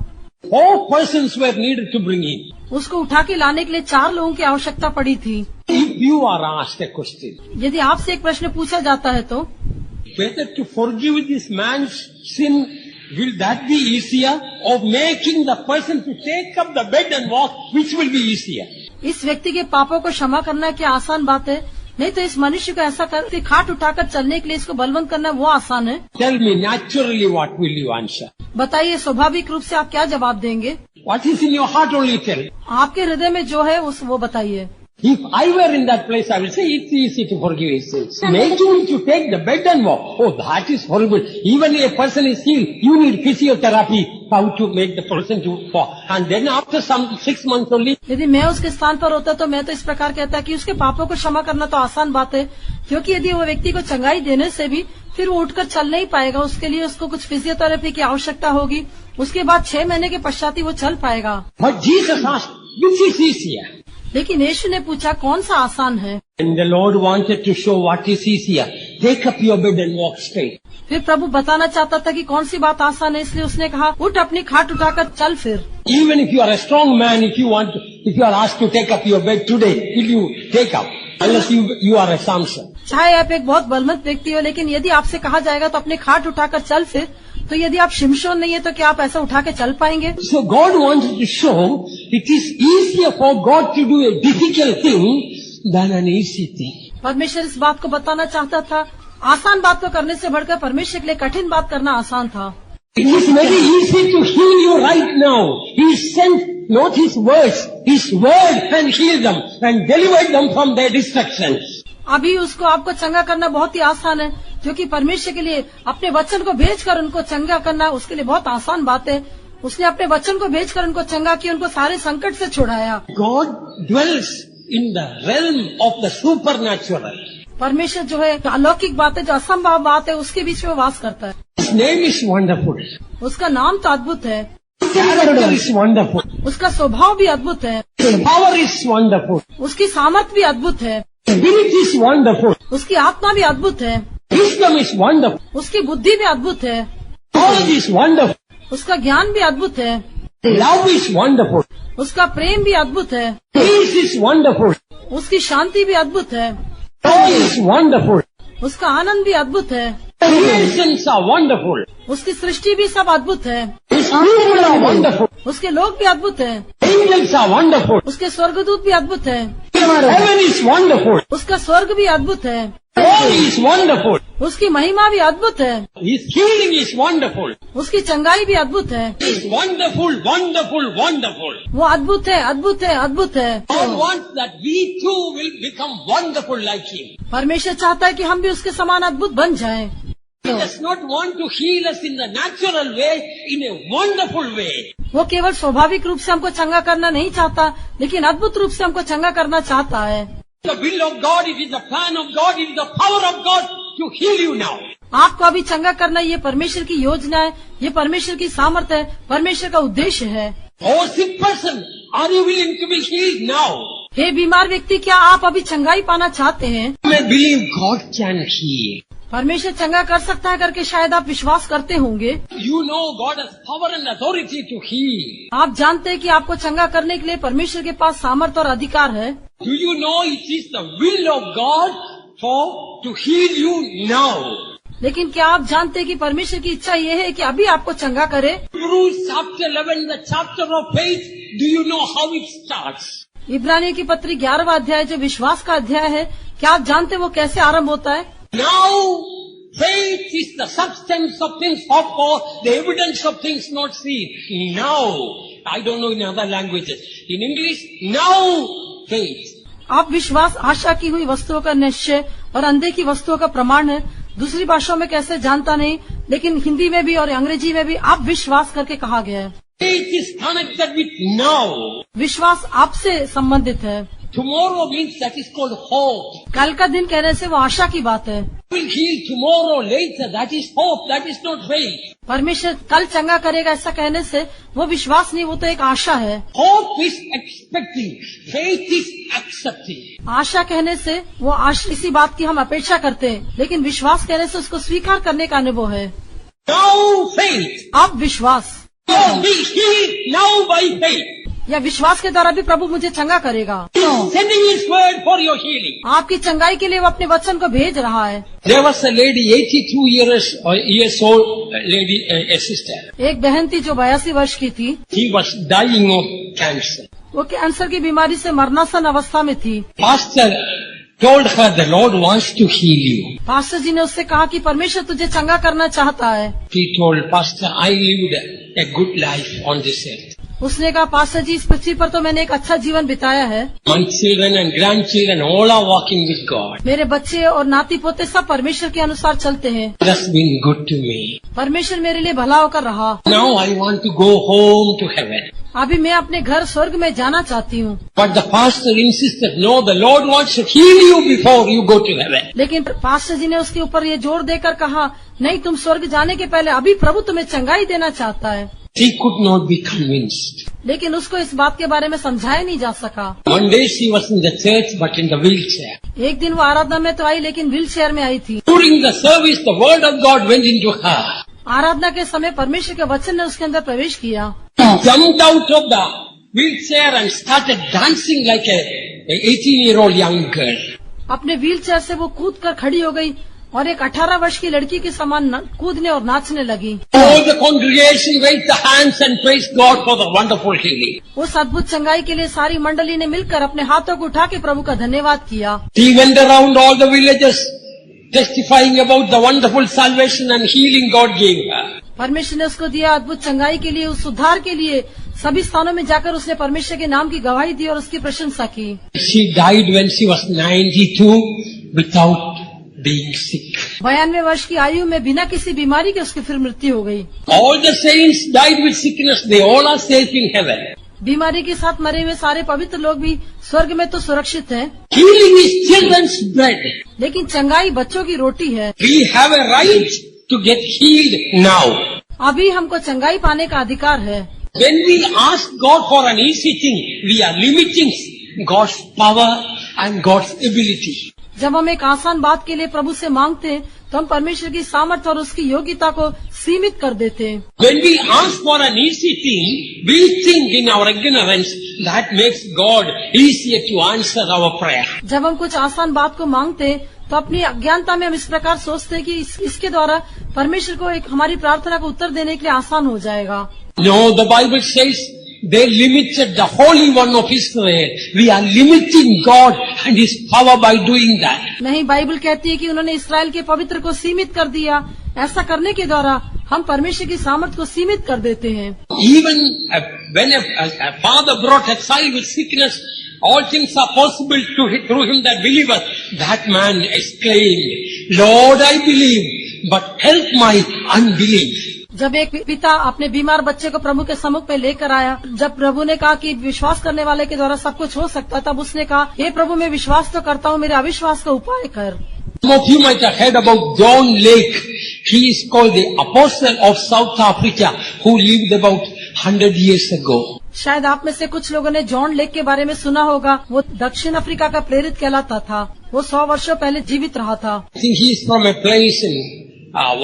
4 persons were needed to bring in. उसको उठा के लाने के लिए 4 लोगों की आवश्यकता पड़ी थी। If you are asked a question, यदि आपसे एक प्रश्न पूछा जाता है तो whether to forgive this man's sin, will that be easier, or making the person to take up the bed and walk, which will be easier? इस व्यक्ति के पापों को क्षमा करना क्या आसान बात है? नहीं तो इस मनुष्य को ऐसा कर खाट उठाकर चलने के लिए इसको बलवंत करना वो आसान है? Tell me naturally what will you answer? बताइए स्वाभाविक रूप से आप क्या जवाब देंगे? What is in your heart only tell. आपके हृदय में जो है वो बताइए। If I were in that place, I will say it's easy to forgive his sins. Making him to take the bed and walk, oh, that is horrible. Even if a person is healed, you need physiotherapy, how to make the person to walk. And then after some 6 months only. यदि मैं उसके स्थान पर होता तो मैं तो इस प्रकार कहता कि उसके पापों को क्षमा करना तो आसान बात है, क्योंकि यदि वो व्यक्ति को चंगाई देने से भी फिर वो उठकर चल नहीं पाएगा, उसके लिए उसको कुछ फिजियोथेरेपी की आवश्यकता होगी, उसके बाद 6 महीने के पश्चात ही वो चल पाएगा। But Jesus asked, which is easier? लेकिन यीशु ने पूछा कौन सा आसान है? And the Lord wanted to show what is easier. Take up your bed and walk straight. फिर प्रभु बताना चाहता था कि कौन सी बात आसान है, इसलिए उसने कहा उठ अपनी खाट उठाकर चल। फिर Even if you are a strong man, if you are asked to take up your bed today, will you take up? Unless you are a Samson. चाहे आप एक बहुत बलवंत व्यक्ति हो, लेकिन यदि आपसे कहा जाएगा तो अपनी खाट उठाकर चल फिर, तो यदि आप शिमशोन नहीं है तो क्या आप ऐसा उठा के चल पाएंगे? So God wanted to show it is easier for God to do a difficult thing than an easy thing. परमेश्वर इस बात को बताना चाहता था, आसान बात को करने से बढ़कर परमेश्वर के लिए कठिन बात करना आसान था। It is very easy to heal you right now. He sent not His words, His word and healed them and delivered them from their destructions. अभी उसको आपको चंगा करना बहुत ही आसान है, क्योंकि परमेश्वर के लिए अपने वचन को भेजकर उनको चंगा करना उसके लिए बहुत आसान बात है। उसने अपने वचन को भेजकर उनको चंगा किया, उनको सारे संकट से छुड़ाया। God dwells in the realm of the supernatural. परमेश्वर जो है अलौकिक बात है, जो असंभव बात है, उसके बीच में वास करता है। His name is wonderful. उसका नाम तो अद्भुत है, Character is wonderful. उसका स्वभाव भी अद्भुत है, His power is wonderful. उसकी सामर्थ भी अद्भुत है, His spirit is wonderful. उसकी आत्मा भी अद्भुत है, Wisdom is wonderful. उसकी बुद्धि भी अद्भुत है, Knowledge is wonderful. उसका ज्ञान भी अद्भुत है, Love is wonderful. उसका प्रेम भी अद्भुत है, Peace is wonderful. उसकी शांति भी अद्भुत है, Joy is wonderful. उसका आनंद भी अद्भुत है, Creations are wonderful. उसकी सृष्टि भी सब अद्भुत है, His people are wonderful. उसके लोग भी अद्भुत हैं, Angels are wonderful. उसके स्वर्गदूत भी अद्भुत है, Heaven is wonderful. उसका स्वर्ग भी अद्भुत है, Glory is wonderful. उसकी महिमा भी अद्भुत है, His healing is wonderful. उसकी चंगाई भी अद्भुत है। He is wonderful, wonderful, wonderful. वो अद्भुत है, अद्भुत है, अद्भुत है। God wants that we too will become wonderful like Him. परमेश्वर चाहता है कि हम भी उसके समान अद्भुत बन जाएं। He does not want to heal us in the natural way, in a wonderful way. वो केवल स्वाभाविक रूप से हमको चंगा करना नहीं चाहता, लेकिन अद्भुत रूप से हमको चंगा करना चाहता है। The will of God, it is the plan of God, it is the power of God to heal you now. आपको अभी चंगा करना ये परमेश्वर की योजना है, ये परमेश्वर की सामर्थ्य है, परमेश्वर का उद्देश्य है। Oh sick person, are you willing to be healed now? हे बीमार व्यक्ति, क्या आप अभी चंगाई पाना चाहते हैं? You may believe God can heal. परमेश्वर चंगा कर सकता है करके शायद आप विश्वास करते होंगे। You know God has power and authority to heal. आप जानते हैं कि आपको चंगा करने के लिए परमेश्वर के पास सामर्थ्य और अधिकार है। Do you know it is the will of God to heal you now? लेकिन क्या आप जानते हैं कि परमेश्वर की इच्छा ये है कि अभी आपको चंगा करे? Hebrews chapter 11, the chapter of faith, do you know how it starts? इब्रानियों की पत्री 11वां अध्याय जो विश्वास का अध्याय है, क्या आप जानते हैं वो कैसे आरंभ होता है? Now faith is the substance of things hoped for, the evidence of things not seen. Now, I don't know in other languages. In English, now faith. आप विश्वास आशा की हुई वस्तुओं का निश्चय और अंधे की वस्तुओं का प्रमाण है। दूसरी भाषाओं में कैसे जानता नहीं, लेकिन हिंदी में भी और अंग्रेजी में भी आप विश्वास करके कहा गया है। Faith is connected with now. विश्वास आपसे संबंधित है। Tomorrow means that is called hope. कल का दिन कहने से वो आशा की बात है। Will heal tomorrow later, that is hope, that is not faith. परमेश्वर कल चंगा करेगा ऐसा कहने से वो विश्वास नहीं, वो तो एक आशा है। Hope is expecting, faith is accepting. आशा कहने से वो इसी बात की हम अपेक्षा करते हैं, लेकिन विश्वास कहने से उसको स्वीकार करने का अनुभव है। Now faith. अब विश्वास Now be healed now by faith. या विश्वास के द्वारा भी प्रभु मुझे चंगा करेगा। Sending His word for your healing. आपकी चंगाई के लिए वो अपने वचन को भेज रहा है। There was a lady, 82 years old, lady, a sister. एक बहन थी जो 82 वर्ष की थी। She was dying of cancer. वो कैंसर की बीमारी से मरणासन अवस्था में थी। Pastor told her the Lord wants to heal you. Pastor ji ने उससे कहा कि परमेश्वर तुझे चंगा करना चाहता है। She told Pastor, I lived a good life on this earth. उसने कहा, पास्टर जी इस पृथ्वी पर तो मैंने एक अच्छा जीवन बिताया है। My children and grandchildren all are walking with God. मेरे बच्चे और नाती पोते सब परमेश्वर के अनुसार चलते हैं। It has been good to me. परमेश्वर मेरे लिए भला होकर रहा। Now I want to go home to heaven. अभी मैं अपने घर स्वर्ग में जाना चाहती हूँ। But the pastor insisted, no, the Lord wants to heal you before you go to heaven. लेकिन पास्टर जी ने उसके ऊपर ये जोर देकर कहा, नहीं, तुम स्वर्ग जाने के पहले अभी प्रभु तुम्हें चंगाई देना चाहता है। She could not be convinced. लेकिन उसको इस बात के बारे में समझाया नहीं जा सका। One day she was in the church but in the wheelchair. एक दिन वो आराधना में तो आई, लेकिन व्हील चेयर में आई थी। During the service, the word of God went into her. आराधना के समय परमेश्वर के वचन ने उसके अंदर प्रवेश किया। Jumped out of the wheelchair and started dancing like a 18-year-old young girl. अपने व्हील चेयर से वो कूद कर खड़ी हो गई और एक 18 वर्ष की लड़की के समान कूदने और नाचने लगी। All the congregation raised the hands and praised God for the wonderful healing. उस अद्भुत चंगाई के लिए सारी मंडली ने मिलकर अपने हाथों को उठा के प्रभु का धन्यवाद किया। She went around all the villages testifying about the wonderful salvation and healing God gave her. परमेश्वर ने उसको दिया अद्भुत चंगाई के लिए, उस उद्धार के लिए सभी स्थानों में जाकर उसने परमेश्वर के नाम की गवाही दी और उसकी प्रशंसा की। She died when she was 92 without being sick. 92 वर्ष की आयु में बिना किसी बीमारी के उसकी फिर मृत्यु हो गई। All the saints died with sickness. They all are safe in heaven. बीमारी के साथ मरे हुए सारे पवित्र लोग भी स्वर्ग में तो सुरक्षित हैं। Healing is children's bread. लेकिन चंगाई बच्चों की रोटी है। We have a right to get healed now. अभी हमको चंगाई पाने का अधिकार है। When we ask God for an easy thing, we are limiting God's power and God's ability. जब हम एक आसान बात के लिए प्रभु से मांगते हैं तो हम परमेश्वर की सामर्थ्य और उसकी योग्यता को सीमित कर देते हैं। When we ask for an easy thing, we think in our ignorance that makes God easier to answer our prayer. जब हम कुछ आसान बात को मांगते हैं तो अपनी अज्ञानता में हम इस प्रकार सोचते हैं कि इसके द्वारा परमेश्वर को एक हमारी प्रार्थना को उत्तर देने के लिए आसान हो जाएगा। No, the Bible says they limited the Holy One of Israel. We are limiting God and His power by doing that. नहीं, बाइबल कहती है कि उन्होंने इस्राएल के पवित्र को सीमित कर दिया। ऐसा करने के द्वारा हम परमेश्वर की सामर्थ को सीमित कर देते हैं। Even when a father brought a child with sickness, all things are possible through him that believeth. That man exclaimed, Lord, I believe, but help my unbelief. जब एक पिता अपने बीमार बच्चे को प्रभु के सम्मुख में लेकर आया, जब प्रभु ने कहा कि विश्वास करने वाले के द्वारा सब कुछ हो सकता है, तब उसने कहा, हे प्रभु, मैं विश्वास तो करता हूँ, मेरे अविश्वास का उपाय कर। Some of you might have heard about John Lake. He is called the Apostle of South Africa, who lived about 100 years ago. शायद आप में से कुछ लोगों ने जॉन लेक के बारे में सुना होगा। वो दक्षिण अफ्रीका का प्रेरित कहलाता था। वो 100 वर्षों पहले जीवित रहा था। I think he is from a place in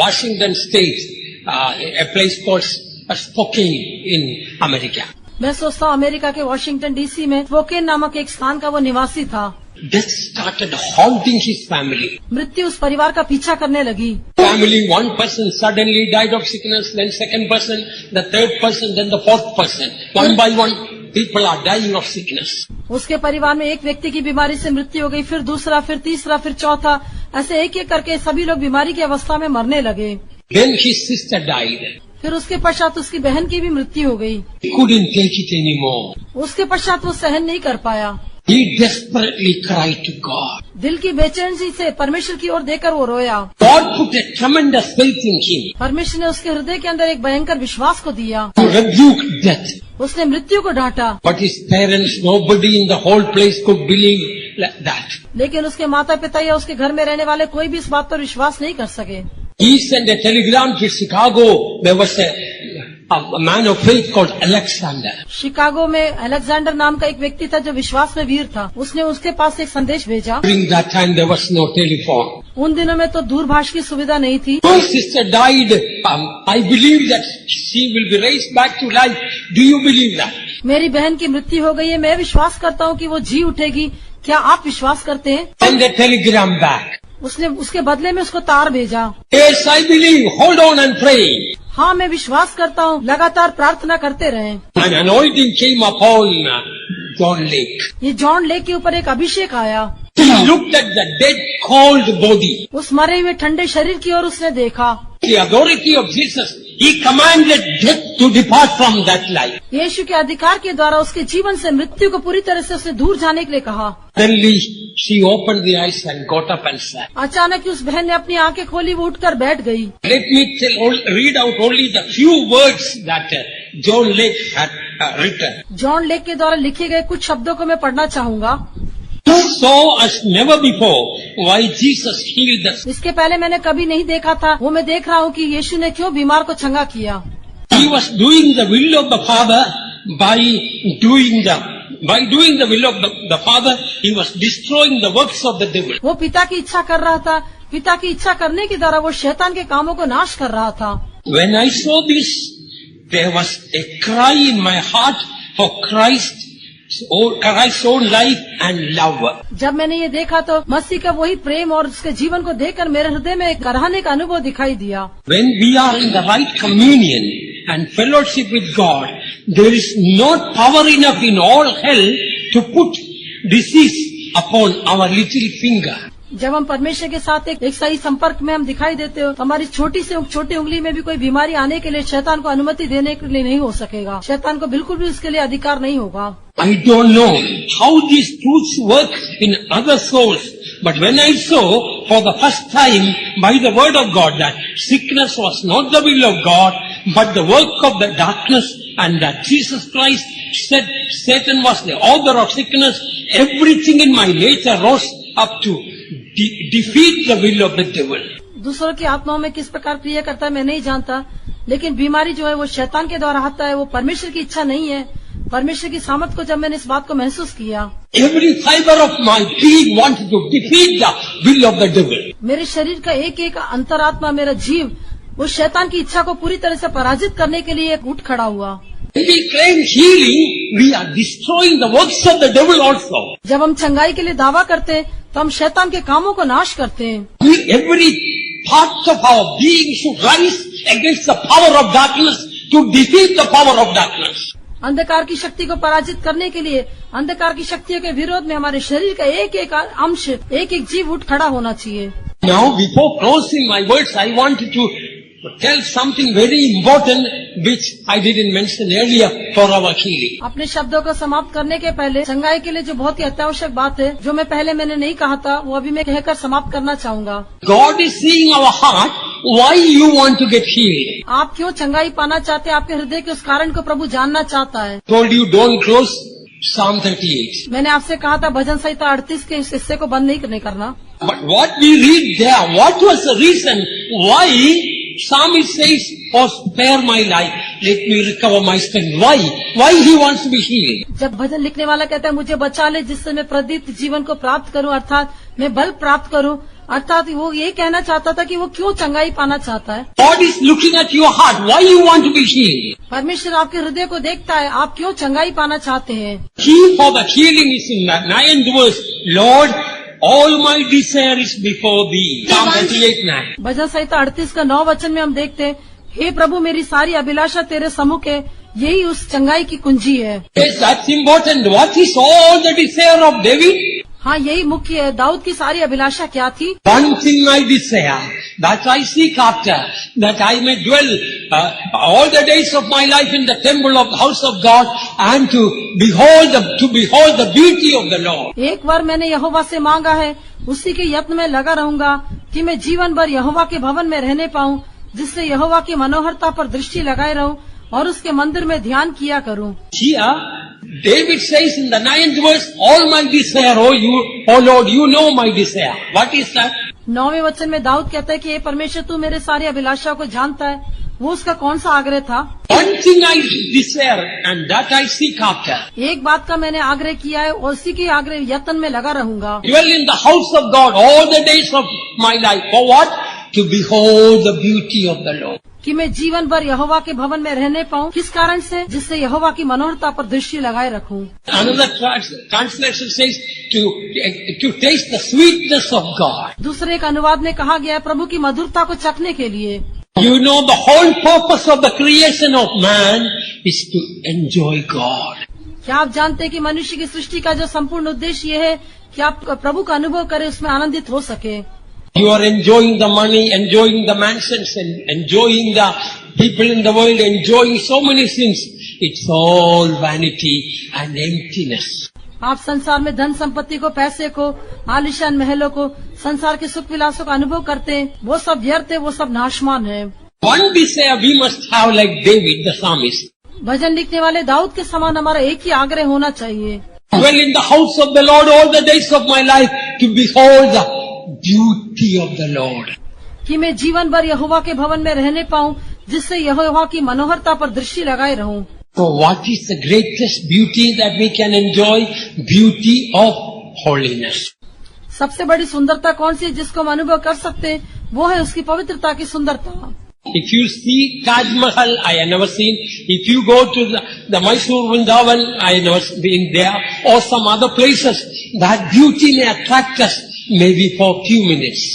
Washington State, a place called Spokane in America. मैं सोचता हूँ अमेरिका के वॉशिंगटन डीसी में स्पोकेन नामक एक स्थान का वो निवासी था। Death started haunting his family. मृत्यु उस परिवार का पीछा करने लगी। Family, one person suddenly died of sickness, then second person, the third person, then the fourth person. One by one, people are dying of sickness. उसके परिवार में एक व्यक्ति की बीमारी से मृत्यु हो गई, फिर दूसरा, फिर तीसरा, फिर चौथा, ऐसे एक एक करके सभी लोग बीमारी की अवस्था में मरने लगे। Then his sister died. फिर उसके पश्चात उसकी बहन की भी मृत्यु हो गई। He couldn't take it anymore. उसके पश्चात वो सहन नहीं कर पाया। He desperately cried to God. दिल की बेचैनी से परमेश्वर की ओर देखकर वो रोया। God put a tremendous faith in him. परमेश्वर ने उसके हृदय के अंदर एक भयंकर विश्वास को दिया। He rebuked death. उसने मृत्यु को डांटा। But his parents, nobody in the whole place could believe that. लेकिन उसके माता पिता या उसके घर में रहने वाले कोई भी इस बात पर विश्वास नहीं कर सके। He sent a telegram to Chicago. There was a man of faith called Alexander. Chicago में अलेक्जेंडर नाम का एक व्यक्ति था जो विश्वास में वीर था। उसने उसके पास एक संदेश भेजा। During that time there was no telephone. उन दिनों में तो दूरभाष की सुविधा नहीं थी। My sister died. I believe that she will be raised back to life. Do you believe that? मेरी बहन की मृत्यु हो गई है, मैं विश्वास करता हूँ कि वो जी उठेगी। क्या आप विश्वास करते हैं? Send a telegram back. उसने उसके बदले में उसको तार भेजा। Yes, I believe. Hold on and pray. हाँ, मैं विश्वास करता हूँ, लगातार प्रार्थना करते रहे। An anointing came upon John Lake. ये जॉन लेक के ऊपर एक अभिषेक आया। He looked at the dead, cold body. उस मरे हुए ठंडे शरीर की ओर उसने देखा। The authority of Jesus, He commanded death to depart from that life. यीशु के अधिकार के द्वारा उसके जीवन से मृत्यु को पूरी तरह से उसने दूर जाने के लिए कहा। Suddenly, she opened the eyes and got up and sat. अचानक ही उस बहन ने अपनी आंखें खोली, वो उठकर बैठ गई। Let me read out only the few words that John Lake had written. John lake के द्वारा लिखे गए कुछ शब्दों को मैं पढ़ना चाहूंगा। So as never before, why Jesus healed us. इसके पहले मैंने कभी नहीं देखा था, वो मैं देख रहा हूँ कि यीशु ने क्यों बीमार को चंगा किया। He was doing the will of the Father by doing the will of the Father. He was destroying the works of the devil. वो पिता की इच्छा कर रहा था, पिता की इच्छा करने के द्वारा वो शैतान के कामों को नाश कर रहा था। When I saw this, there was a cry in my heart for Christ's own life and love. जब मैंने ये देखा तो मसीह का वही प्रेम और उसके जीवन को देखकर मेरे हृदय में एक कराहने का अनुभव दिखाई दिया। When we are in the right communion and fellowship with God, there is not power enough in all hell to put disease upon our little finger. जब हम परमेश्वर के साथ एक सही संपर्क में हम दिखाई देते हो, हमारी छोटी से छोटी उंगली में भी कोई बीमारी आने के लिए शैतान को अनुमति देने के लिए नहीं हो सकेगा। शैतान को बिल्कुल भी उसके लिए अधिकार नहीं होगा। I don't know how these truths work in other souls, but when I saw for the first time by the word of God that sickness was not the will of God, but the work of the darkness, and that Jesus Christ said Satan was the author of sickness, everything in my nature rose up to defeat the will of the devil. दूसरों की आत्माओं में किस प्रकार क्रिया करता है मैं नहीं जानता, लेकिन बीमारी जो है वो शैतान के द्वारा आता है, वो परमेश्वर की इच्छा नहीं है। परमेश्वर की सामर्थ को जब मैंने इस बात को महसूस किया, Every fiber of my being wanted to defeat the will of the devil. मेरे शरीर का एक एक अंतरात्मा, मेरा जीव उस शैतान की इच्छा को पूरी तरह से पराजित करने के लिए उठ खड़ा हुआ। When we claim healing, we are destroying the works of the devil also. जब हम चंगाई के लिए दावा करते हैं तो हम शैतान के कामों को नाश करते हैं। Every part of our being should rise against the power of darkness to defeat the power of darkness. अंधकार की शक्ति को पराजित करने के लिए अंधकार की शक्तियों के विरोध में हमारे शरीर का एक एक अंश, एक एक जीव उठ खड़ा होना चाहिए। Now, before closing my words, I wanted to tell something very important which I didn't mention earlier for our healing. अपने शब्दों को समाप्त करने के पहले चंगाई के लिए जो बहुत ही अत्यावश्यक बात है, जो मैंने नहीं कहा था, वो अभी मैं कहकर समाप्त करना चाहूँगा। God is seeing our heart. Why you want to get healed? आप क्यों चंगाई पाना चाहते हैं? आपके हृदय के उस कारण को प्रभु जानना चाहता है। Told you don't close Psalm 38. मैंने आपसे कहा था भजन संहिता 38 के इस हिस्से को बंद नहीं करना। But what we read there, what was the reason why Psalmist says, "Oh, spare my life, let me recover my strength." Why? Why he wants to be healed? जब भजन लिखने वाला कहता है मुझे बचा ले जिससे मैं प्रदीप्त जीवन को प्राप्त करूं, अर्थात मैं बल प्राप्त करूं, अर्थात वो ये कहना चाहता था कि वो क्यों चंगाई पाना चाहता है। God is looking at your heart. Why you want to be healed? परमेश्वर आपके हृदय को देखता है, आप क्यों चंगाई पाना चाहते हैं। Key for the healing is in the 9th verse. Lord, all my desire is before thee. Psalm 38:9. भजन संहिता 38 का 9 वचन में हम देखते हैं, हे प्रभु मेरी सारी अभिलाषा तेरे सम्मुख है, यही उस चंगाई की कुंजी है। Yes, that's important. What is all the desire of David? हाँ, यही मुख्य है। दाऊद की सारी अभिलाषा क्या थी? One thing I desire, that I seek after, that I may dwell all the days of my life in the temple of the house of God, and to behold the beauty of the Lord. एक बार मैंने यहोवा से मांगा है, उसी के यत्न में लगा रहूंगा कि मैं जीवन भर यहोवा के भवन में रहने पाऊं, जिससे यहोवा की मनोहरता पर दृष्टि लगाए रहूं और उसके मंदिर में ध्यान किया करूं। Here, David says in the 9th verse, all my desire, oh Lord, you know my desire. What is that? 9वें वचन में दाऊद कहता है कि हे परमेश्वर तू मेरे सारी अभिलाषा को जानता है। वो उसका कौन सा आग्रह था? One thing I desire, and that I seek after. एक बात का मैंने आग्रह किया है और उसी के आग्रह यत्न में लगा रहूंगा। Dwell in the house of God all the days of my life. For what? To behold the beauty of the Lord. कि मैं जीवन भर यहोवा के भवन में रहने पाऊं। किस कारण से? जिससे यहोवा की मनोहरता पर दृष्टि लगाए रखूं। Another translation says to taste the sweetness of God. दूसरे एक अनुवाद में कहा गया है प्रभु की मधुरता को चखने के लिए। You know the whole purpose of the creation of man is to enjoy God. क्या आप जानते हैं कि मनुष्य की सृष्टि का जो संपूर्ण उद्देश्य ये है कि आप प्रभु का अनुभव करें, उसमें आनंदित हो सके। You are enjoying the money, enjoying the mansions, and enjoying the people in the world, enjoying so many things. It's all vanity and emptiness. आप संसार में धन संपत्ति को, पैसे को, आलीशान महलों को, संसार के सुख विलासों का अनुभव करते हैं, वो सब व्यर्थ है, वो सब नाशवान है। One desire we must have like David the psalmist. भजन लिखने वाले दाऊद के समान हमारा एक ही आग्रह होना चाहिए। Dwell in the house of the Lord all the days of my life to behold the beauty of the Lord. कि मैं जीवन भर यहोवा के भवन में रहने पाऊं, जिससे यहोवा की मनोहरता पर दृष्टि लगाए रहूं। So what is the greatest beauty that we can enjoy? Beauty of holiness. सबसे बड़ी सुंदरता कौन सी है जिसको हम अनुभव कर सकते हैं? वो है उसकी पवित्रता की सुंदरता। If you see Taj Mahal, I have never seen. If you go to the Mysore Vrindavan, I have never been there, or some other places, that beauty may attract us maybe for a few minutes.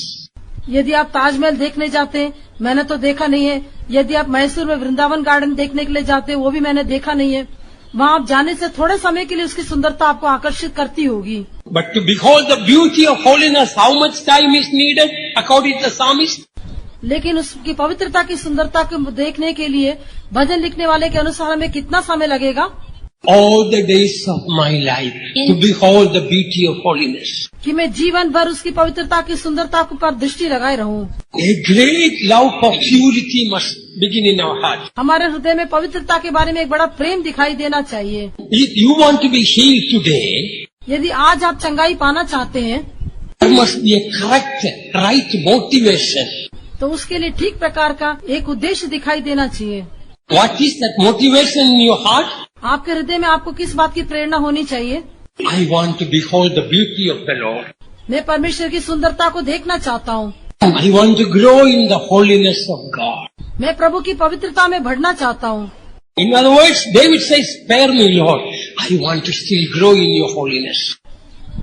यदि आप ताजमहल देखने जाते हैं, मैंने तो देखा नहीं है। यदि आप मैसूर में वृंदावन गार्डन देखने के लिए जाते हैं, वो भी मैंने देखा नहीं है। वहाँ आप जाने से थोड़े समय के लिए उसकी सुंदरता आपको आकर्षित करती होगी। But to behold the beauty of holiness, how much time is needed according to the psalmist? लेकिन उसकी पवित्रता की सुंदरता को देखने के लिए भजन लिखने वाले के अनुसार हमें कितना समय लगेगा? All the days of my life to behold the beauty of holiness. कि मैं जीवन भर उसकी पवित्रता की सुंदरता पर दृष्टि लगाए रहूं। A great love for purity must begin in our heart. हमारे हृदय में पवित्रता के बारे में एक बड़ा प्रेम दिखाई देना चाहिए। If you want to be healed today, यदि आज आप चंगाई पाना चाहते हैं, there must be a correct, right motivation. तो उसके लिए ठीक प्रकार का एक उद्देश्य दिखाई देना चाहिए। What is that motivation in your heart? आपके हृदय में आपको किस बात की प्रेरणा होनी चाहिए? I want to behold the beauty of the Lord. मैं परमेश्वर की सुंदरता को देखना चाहता हूँ। I want to grow in the holiness of God. मैं प्रभु की पवित्रता में बढ़ना चाहता हूँ। In other words, David says, spare me, Lord. I want to still grow in your holiness.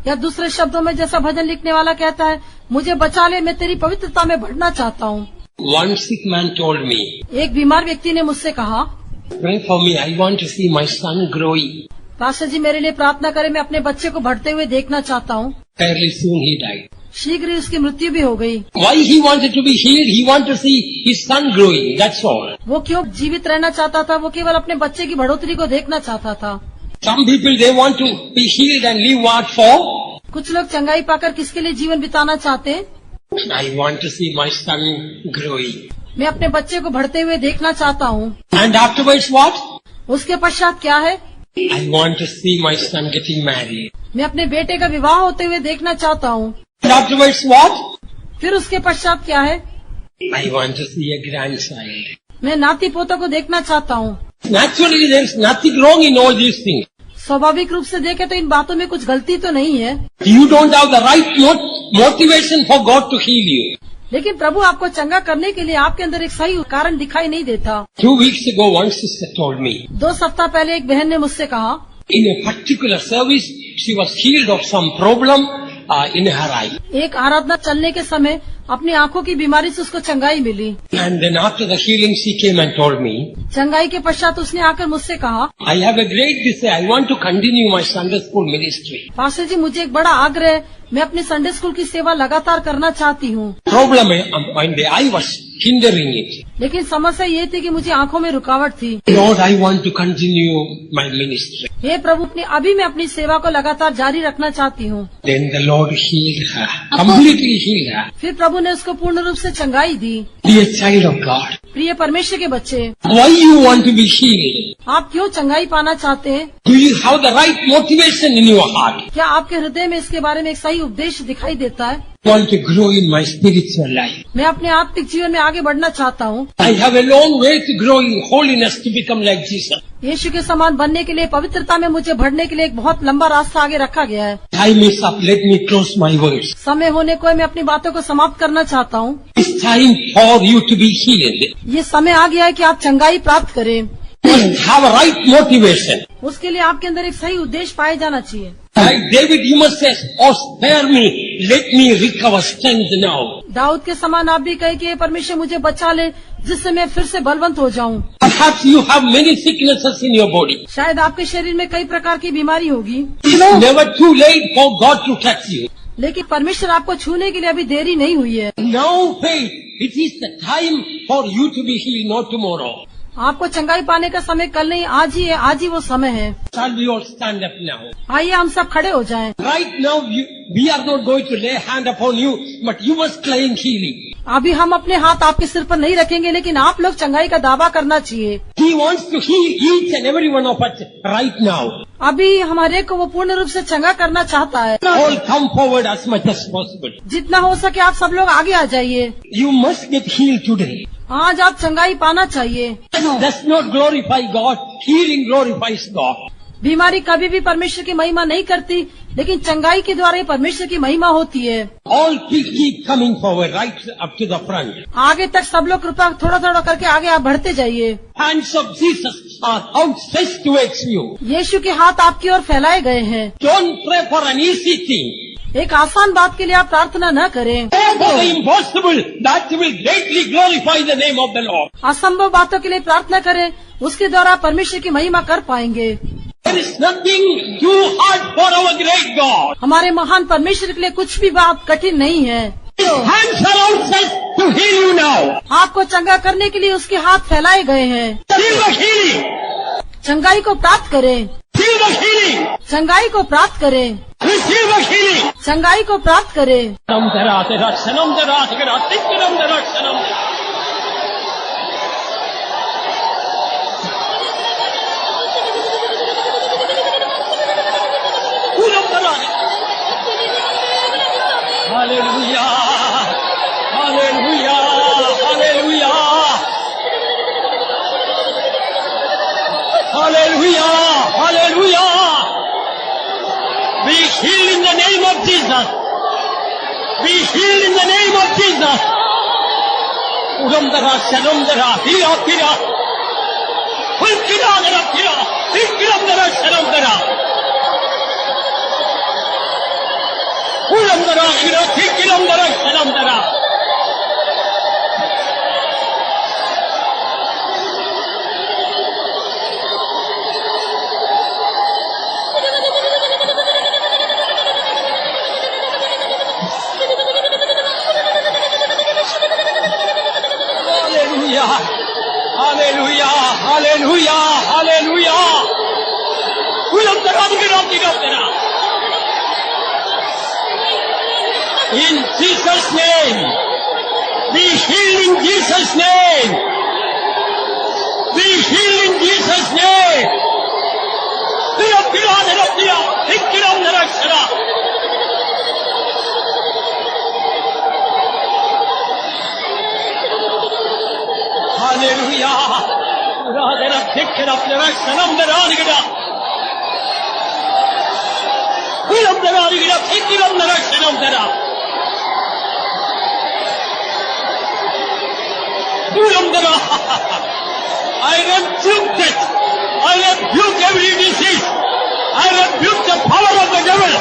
या दूसरे शब्दों में जैसा भजन लिखने वाला कहता है, मुझे बचा ले, मैं तेरी पवित्रता में बढ़ना चाहता हूँ। One sick man told me, एक बीमार व्यक्ति ने मुझसे कहा, pray for me. I want to see my son growing. Pastor ji मेरे लिए प्रार्थना करें, मैं अपने बच्चे को बढ़ते हुए देखना चाहता हूँ। Fairly soon he died. शीघ्र ही उसकी मृत्यु भी हो गई। Why he wanted to be healed? He wanted to see his son growing. That's all. वो क्यों जीवित रहना चाहता था? वो केवल अपने बच्चे की बढ़ोतरी को देखना चाहता था। Some people, they want to be healed and live what for? कुछ लोग चंगाई पाकर किसके लिए जीवन बिताना चाहते हैं? I want to see my son growing. मैं अपने बच्चे को बढ़ते हुए देखना चाहता हूँ। And afterwards what? उसके पश्चात क्या है? I want to see my son getting married. मैं अपने बेटे का विवाह होते हुए देखना चाहता हूँ। And afterwards what? फिर उसके पश्चात क्या है? I want to see a grandchild. मैं नाती पोतों को देखना चाहता हूँ। Naturally, there is nothing wrong in all these things. स्वाभाविक रूप से देखे तो इन बातों में कुछ गलती तो नहीं है, You don't have the right motivation for God to heal you. लेकिन प्रभु आपको चंगा करने के लिए आपके अंदर एक सही कारण दिखाई नहीं देता। 2 weeks ago, one sister told me, 2 सप्ताह पहले एक बहन ने मुझसे कहा, in a particular service, she was healed of some problem in her eye. एक आराधना चलने के समय अपनी आंखों की बीमारी से उसको चंगाई मिली। And then after the healing, she came and told me, चंगाई के पश्चात उसने आकर मुझसे कहा, I have a great desire. I want to continue my Sunday school ministry. Pastor ji मुझे एक बड़ा आग्रह है, मैं अपनी संडे स्कूल की सेवा लगातार करना चाहती हूँ। Problem when the eye was hindering it. लेकिन समस्या ये थी कि मुझे आंखों में रुकावट थी। Lord, I want to continue my ministry. हे प्रभु, अभी मैं अपनी सेवा को लगातार जारी रखना चाहती हूँ। Then the Lord healed her, completely healed her. फिर प्रभु ने उसको पूर्ण रूप से चंगाई दी। Dear child of God, प्रिय परमेश्वर के बच्चे, why you want to be healed? आप क्यों चंगाई पाना चाहते हैं? Do you have the right motivation in your heart? क्या आपके हृदय में इसके बारे में एक सही उद्देश्य दिखाई देता है? I want to grow in my spiritual life. मैं अपने आत्मिक जीवन में आगे बढ़ना चाहता हूँ। I have a long way to grow in holiness to become like Jesus. यीशु के समान बनने के लिए, पवित्रता में मुझे बढ़ने के लिए एक बहुत लंबा रास्ता आगे रखा गया है। Time is up. Let me close my words. समय होने को है, मैं अपनी बातों को समाप्त करना चाहता हूँ। It's time for you to be healed. ये समय आ गया है कि आप चंगाई प्राप्त करें। You must have a right motivation. उसके लिए आपके अंदर एक सही उद्देश्य पाया जाना चाहिए। Like David, you must say, oh, spare me. Let me recover strength now. Dawood के समान आप भी कहे कि हे परमेश्वर मुझे बचा ले, जिससे मैं फिर से बलवंत हो जाऊं। Perhaps you have many sicknesses in your body. शायद आपके शरीर में कई प्रकार की बीमारी होगी, It's never too late for God to touch you. लेकिन परमेश्वर आपको छूने के लिए अभी देरी नहीं हुई है। Now faith. It is the time for you to be healed, not tomorrow. आपको चंगाई पाने का समय कल नहीं, आज ही है। आज ही वो समय है। Shall we all stand up now? आइए हम सब खड़े हो जाएं। Right now, we are not going to lay hand upon you, but you must claim healing. अभी हम अपने हाथ आपके सिर पर नहीं रखेंगे, लेकिन आप लोग चंगाई का दावा करना चाहिए। He wants to heal each and every one of us right now. अभी हमारे को वो पूर्ण रूप से चंगा करना चाहता है। All come forward as much as possible. जितना हो सके आप सब लोग आगे आ जाइए। You must get healed today. आज आप चंगाई पाना चाहिए। Does not glorify God. Healing glorifies God. बीमारी कभी भी परमेश्वर की महिमा नहीं करती, लेकिन चंगाई के द्वारा ही परमेश्वर की महिमा होती है। All keep coming forward, right up to the front. आगे तक सब लोग कृपा थोड़ा थोड़ा करके आगे आप बढ़ते जाइए। Hands of Jesus are outstretched towards you. यीशु के हाथ आपकी ओर फैलाए गए हैं। Don't pray for an easy thing. एक आसान बात के लिए आप प्रार्थना न करें। Pray for the impossible. That will greatly glorify the name of the Lord. असंभव बातों के लिए प्रार्थना करें, उसके द्वारा परमेश्वर की महिमा कर पाएंगे। There is nothing too hard for our great God. हमारे महान परमेश्वर के लिए कुछ भी बात कठिन नहीं है। Hands are outstretched to heal you now. आपको चंगा करने के लिए उसके हाथ फैलाए गए हैं। Feel the healing. चंगाई को प्राप्त करें। Feel the healing. चंगाई को प्राप्त करें। Receive the healing. चंगाई को प्राप्त करें। Hallelujah. Hallelujah. Hallelujah. Hallelujah. Hallelujah. Be healed in the name of Jesus. Be healed in the name of Jesus. Uramdara, Shalomdara, Hira, Hira. Hulkira, Dara, Hira. Hikiramdara, Shalomdara. Uramdara, Hira, Hikiramdara, Shalomdara. Hallelujah, hallelujah, hallelujah. In Jesus' name, be healed in Jesus' name. Be healed in Jesus' name. Hallelujah. Radera tekrar selam ver adigida. Selam ver adigida. Tekrar selam ver. Selam ver. I rebuke it. I rebuke every disease. I rebuke the power of the devil.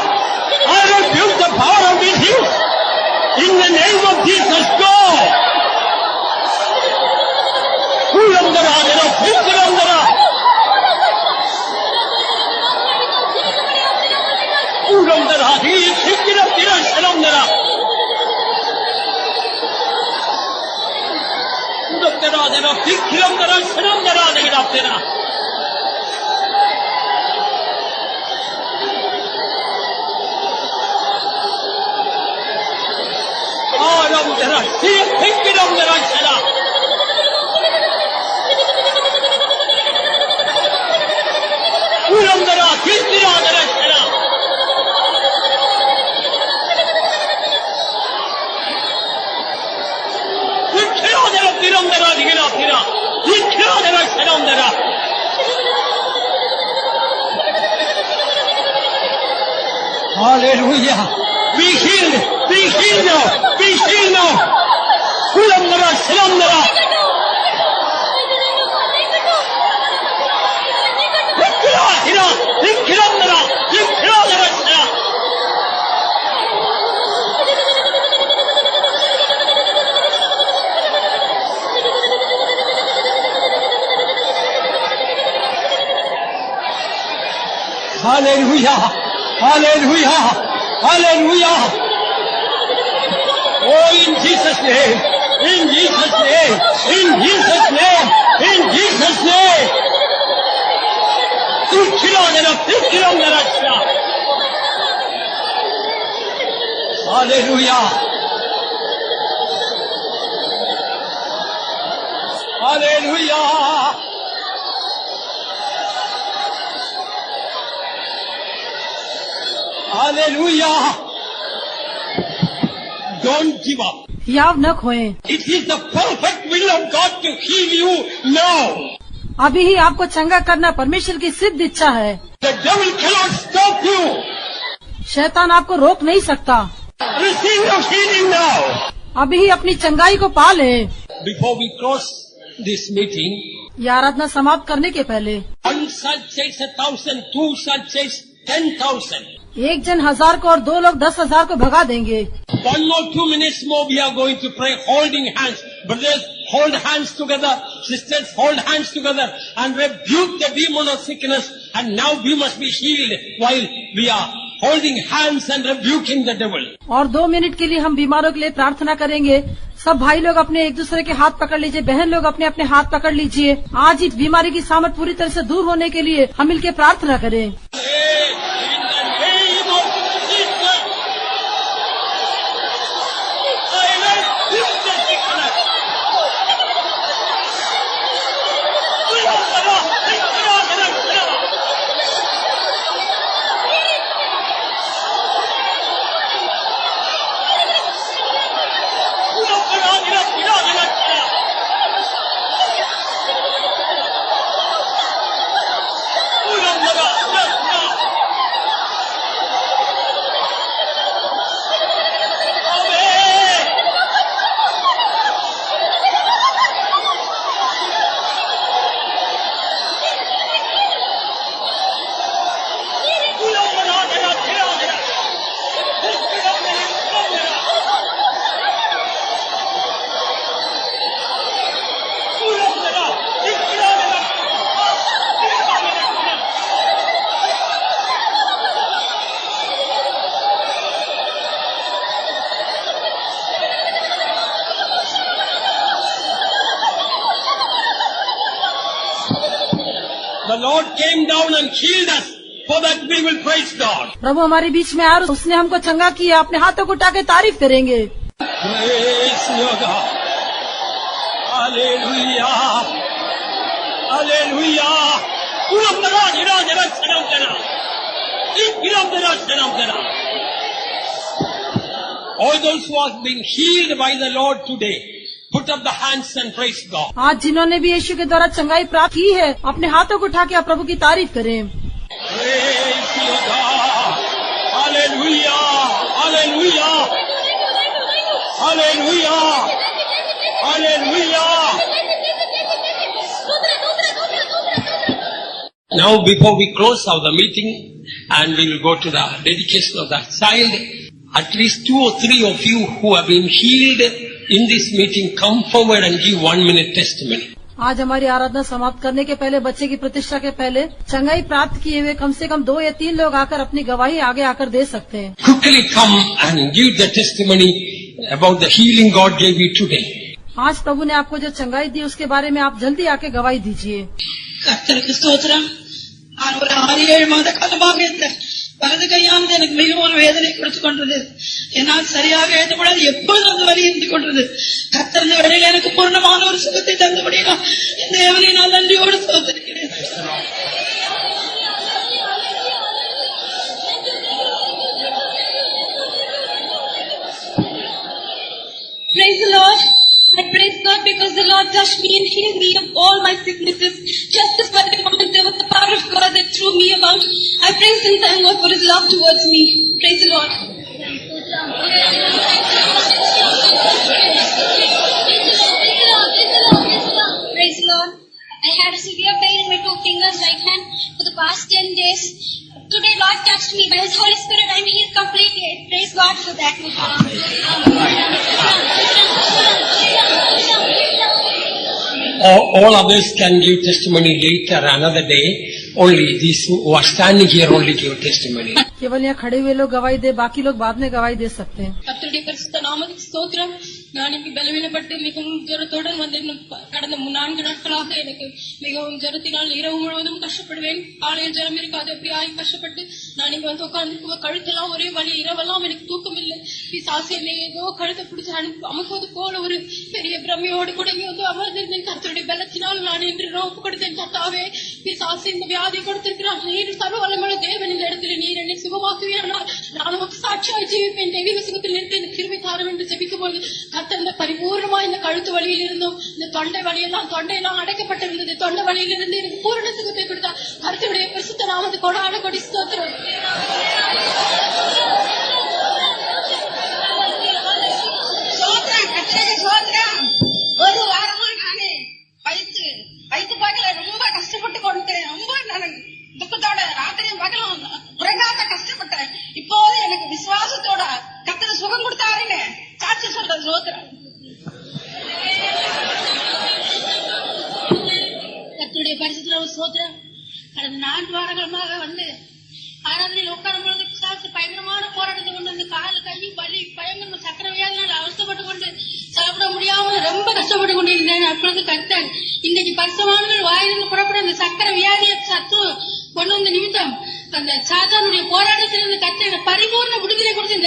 I rebuke the power of disease. In the name of Jesus, go. Uramdara, Uramdara. Uramdara, Hikira, Salamdara. Uramdara, Hikira, Salamdara, Negaptera. Uramdara, Hikira, Salamdara. Uramdara, Hikira, Salamdara. Uramdara, Hikira, Hikira, Salamdara. Hallelujah. Be healed. Be healed now. Be healed now. Uramdara, Salamdara. Hikira, Hikira, Hikira, Hikira, Hikira. Hallelujah. Hallelujah. Hallelujah. Oh, in Jesus' name. In Jesus' name. In Jesus' name. In Jesus' name. Hallelujah. Hallelujah. Hallelujah. Don't give up. याव न खोएं। It is the perfect will of God to heal you now. अभी ही आपको चंगा करना परमेश्वर की सिद्ध इच्छा है। The devil cannot stop you. शैतान आपको रोक नहीं सकता। Receive your healing now. अभी ही अपनी चंगाई को पा ले। Before we close this meeting, ये आराधना समाप्त करने के पहले one shall chase 1,000, two shall chase 10,000. एक जन 1000 को और 2 लोग 10,000 को भगा देंगे। 1 or 2 minutes more we are going to pray holding hands. Brothers, hold hands together. Sisters, hold hands together and rebuke the demon of sickness. And now we must be healed while we are holding hands and rebuking the devil. और 2 minute के लिए हम बीमारों के लिए प्रार्थना करेंगे। सब भाई लोग अपने एक दूसरे के हाथ पकड़ लीजिए, बहन लोग अपने अपने हाथ पकड़ लीजिए। आज इस बीमारी की सामर्थ पूरी तरह से दूर होने के लिए हम मिलकर प्रार्थना करें। Lord came down and healed us so that we will praise God. प्रभु हमारे बीच में आया और उसने हमको चंगा किया, अपने हाथों को उठा के तारीफ करेंगे। Praise your God. Hallelujah. Hallelujah. All those who have been healed by the Lord today, put up the hands and praise God. आज जिन्होंने भी यीशु के द्वारा चंगाई प्राप्त की है, अपने हाथों को उठा के आप प्रभु की तारीफ करें। Praise your God. Hallelujah. Hallelujah. Hallelujah. Hallelujah. Now before we close out the meeting and we will go to the dedication of the child, at least 2 or 3 of you who have been healed in this meeting come forward and give 1 minute testimony. आज हमारी आराधना समाप्त करने के पहले, बच्चे की प्रतिष्ठा के पहले, चंगाई प्राप्त किए हुए कम से कम 2 या 3 लोग आकर अपनी गवाही आगे आकर दे सकते हैं। Quickly come and give the testimony about the healing God gave you today. आज प्रभु ने आपको जो चंगाई दी उसके बारे में आप जल्दी आके गवाही दीजिए। கர்த்தருக்கு ஸ்தோத்திரம். நான் ஒரு 6-7 மாத காலமாக இந்த வலது கையானது எனக்கு மிகவும் ஒரு வேதனை கொடுத்துக் கொண்டது. என்னால் சரியாக எழுதப்படாது, எப்போதும் அந்த வலி இருந்து கொண்டது. கர்த்தர் இந்த வேளையில் எனக்கு பூர்ணமான ஒரு சுகத்தை தந்தபடியா இந்த தேவனை நான் நன்றியோடு ஸ்தோத்திரிக்கிறேன். Praise the Lord. I praise God because the Lord touched me and healed me of all my sicknesses. Just as for the moment there was the power of God that threw me about. I praise and thank God for His love towards me. Praise the Lord. Praise the Lord. I had a severe pain in my 2 fingers, right hand, for the past 10 days. Today Lord touched me by His Holy Spirit. I'm healed completely. I praise God for that. All others can give testimony later, another day. Only these who are standing here only give testimony. केवल यहाँ खड़े हुए लोग गवाही दे, बाकी लोग बाद में गवाही दे सकते हैं। கர்த்தருடைய பரிசுத்த நாமத்துக்கு ஸ்தோத்திரம். நான் இங்கு பலவீனப்பட்டு மிகவும் ஜுரத்துடன் வந்து கடந்த 4 நாட்களாக எனக்கு மிகவும் ஜுரத்தினால் இரவு முழுவதும் கஷ்டப்படுவேன். காலையில் ஜுரம் இருக்காது, அப்படி ஆகி கஷ்டப்பட்டு நான் இங்க வந்து உட்கார்ந்து கழுத்தெல்லாம் ஒரே வலி, இரவெல்லாம் எனக்கு தூக்கம் இல்லை. பிசாசு என்னை ஏதோ கழுத்தை பிடிச்சி அமுக்குவது போல ஒரு பெரிய பிரமையோடு கூட இங்க வந்து அமர்ந்திருந்தேன். கர்த்தருடைய பலத்தினால் நான் இன்று ஒப்பு கொடுத்தேன். கர்த்தாவே, பிசாசு இந்த வியாதி கொடுத்திருக்கிறார். நீர் சர்வ வல்லமையுள்ள தேவன், இந்த இடத்துல நீர் என்னை சுகமாக்குவீரானால் நான் உமக்கு சாட்சியாய் ஜீவிப்பேன். தெய்வீக சுகத்தில் நிறுத்தி எனக்கு கிருபை தாரும் என்று ஜெபிக்கும் போது கர்த்தர் இந்த பரிபூர்ணமா இந்த கழுத்து வலியில் இருந்தும் இந்த தொண்டையெல்லாம் அடைக்கப்பட்டிருந்தது. தொண்டை வலியில் இருந்து எனக்கு பூரண சுகத்தை கொடுத்தார். கர்த்தருடைய பரிசுத்த நாமத்துக்கு கொடான கொடி ஸ்தோத்திரம். ஒரு வாரமா நானே வயிற்று பாக்கல ரொம்ப கஷ்டப்பட்டு கொண்டேன். ரொம்ப நான் துக்கத்தோட ராத்திரியும் பகலும் உறங்காத கஷ்டப்பட்டேன். இப்போது எனக்கு விசுவாசத்தோட கர்த்தர் சுகம் கொடுத்தாருன்னு சாட்சி சொல்ற சோத்திரம். கர்த்தருடைய பரிசுத்த சோத்திரம். கடந்த 4 வாரங்களமாக வந்து ஆராதனையில் உட்காரும் பொழுது பிசாசு பயங்கரமான போராட்டத்தை கொண்டு வந்து காலு கை வலி பயங்கர சக்கர வியாதினால் அவசப்பட்டு கொண்டு சாப்பிட முடியாமல் ரொம்ப கஷ்டப்பட்டு கொண்டு இருந்தேன். அப்பொழுது கர்த்தர் இன்றைக்கு பரிசுத்தவான்கள் வாயிலிருந்து புறப்பட அந்த சக்கர வியாதியை சத்து கொண்டு வந்த நிமித்தம் அந்த சாத்தானுடைய போராட்டத்திலிருந்து கர்த்தர் பரிபூர்ண விடுதலை கொடுத்து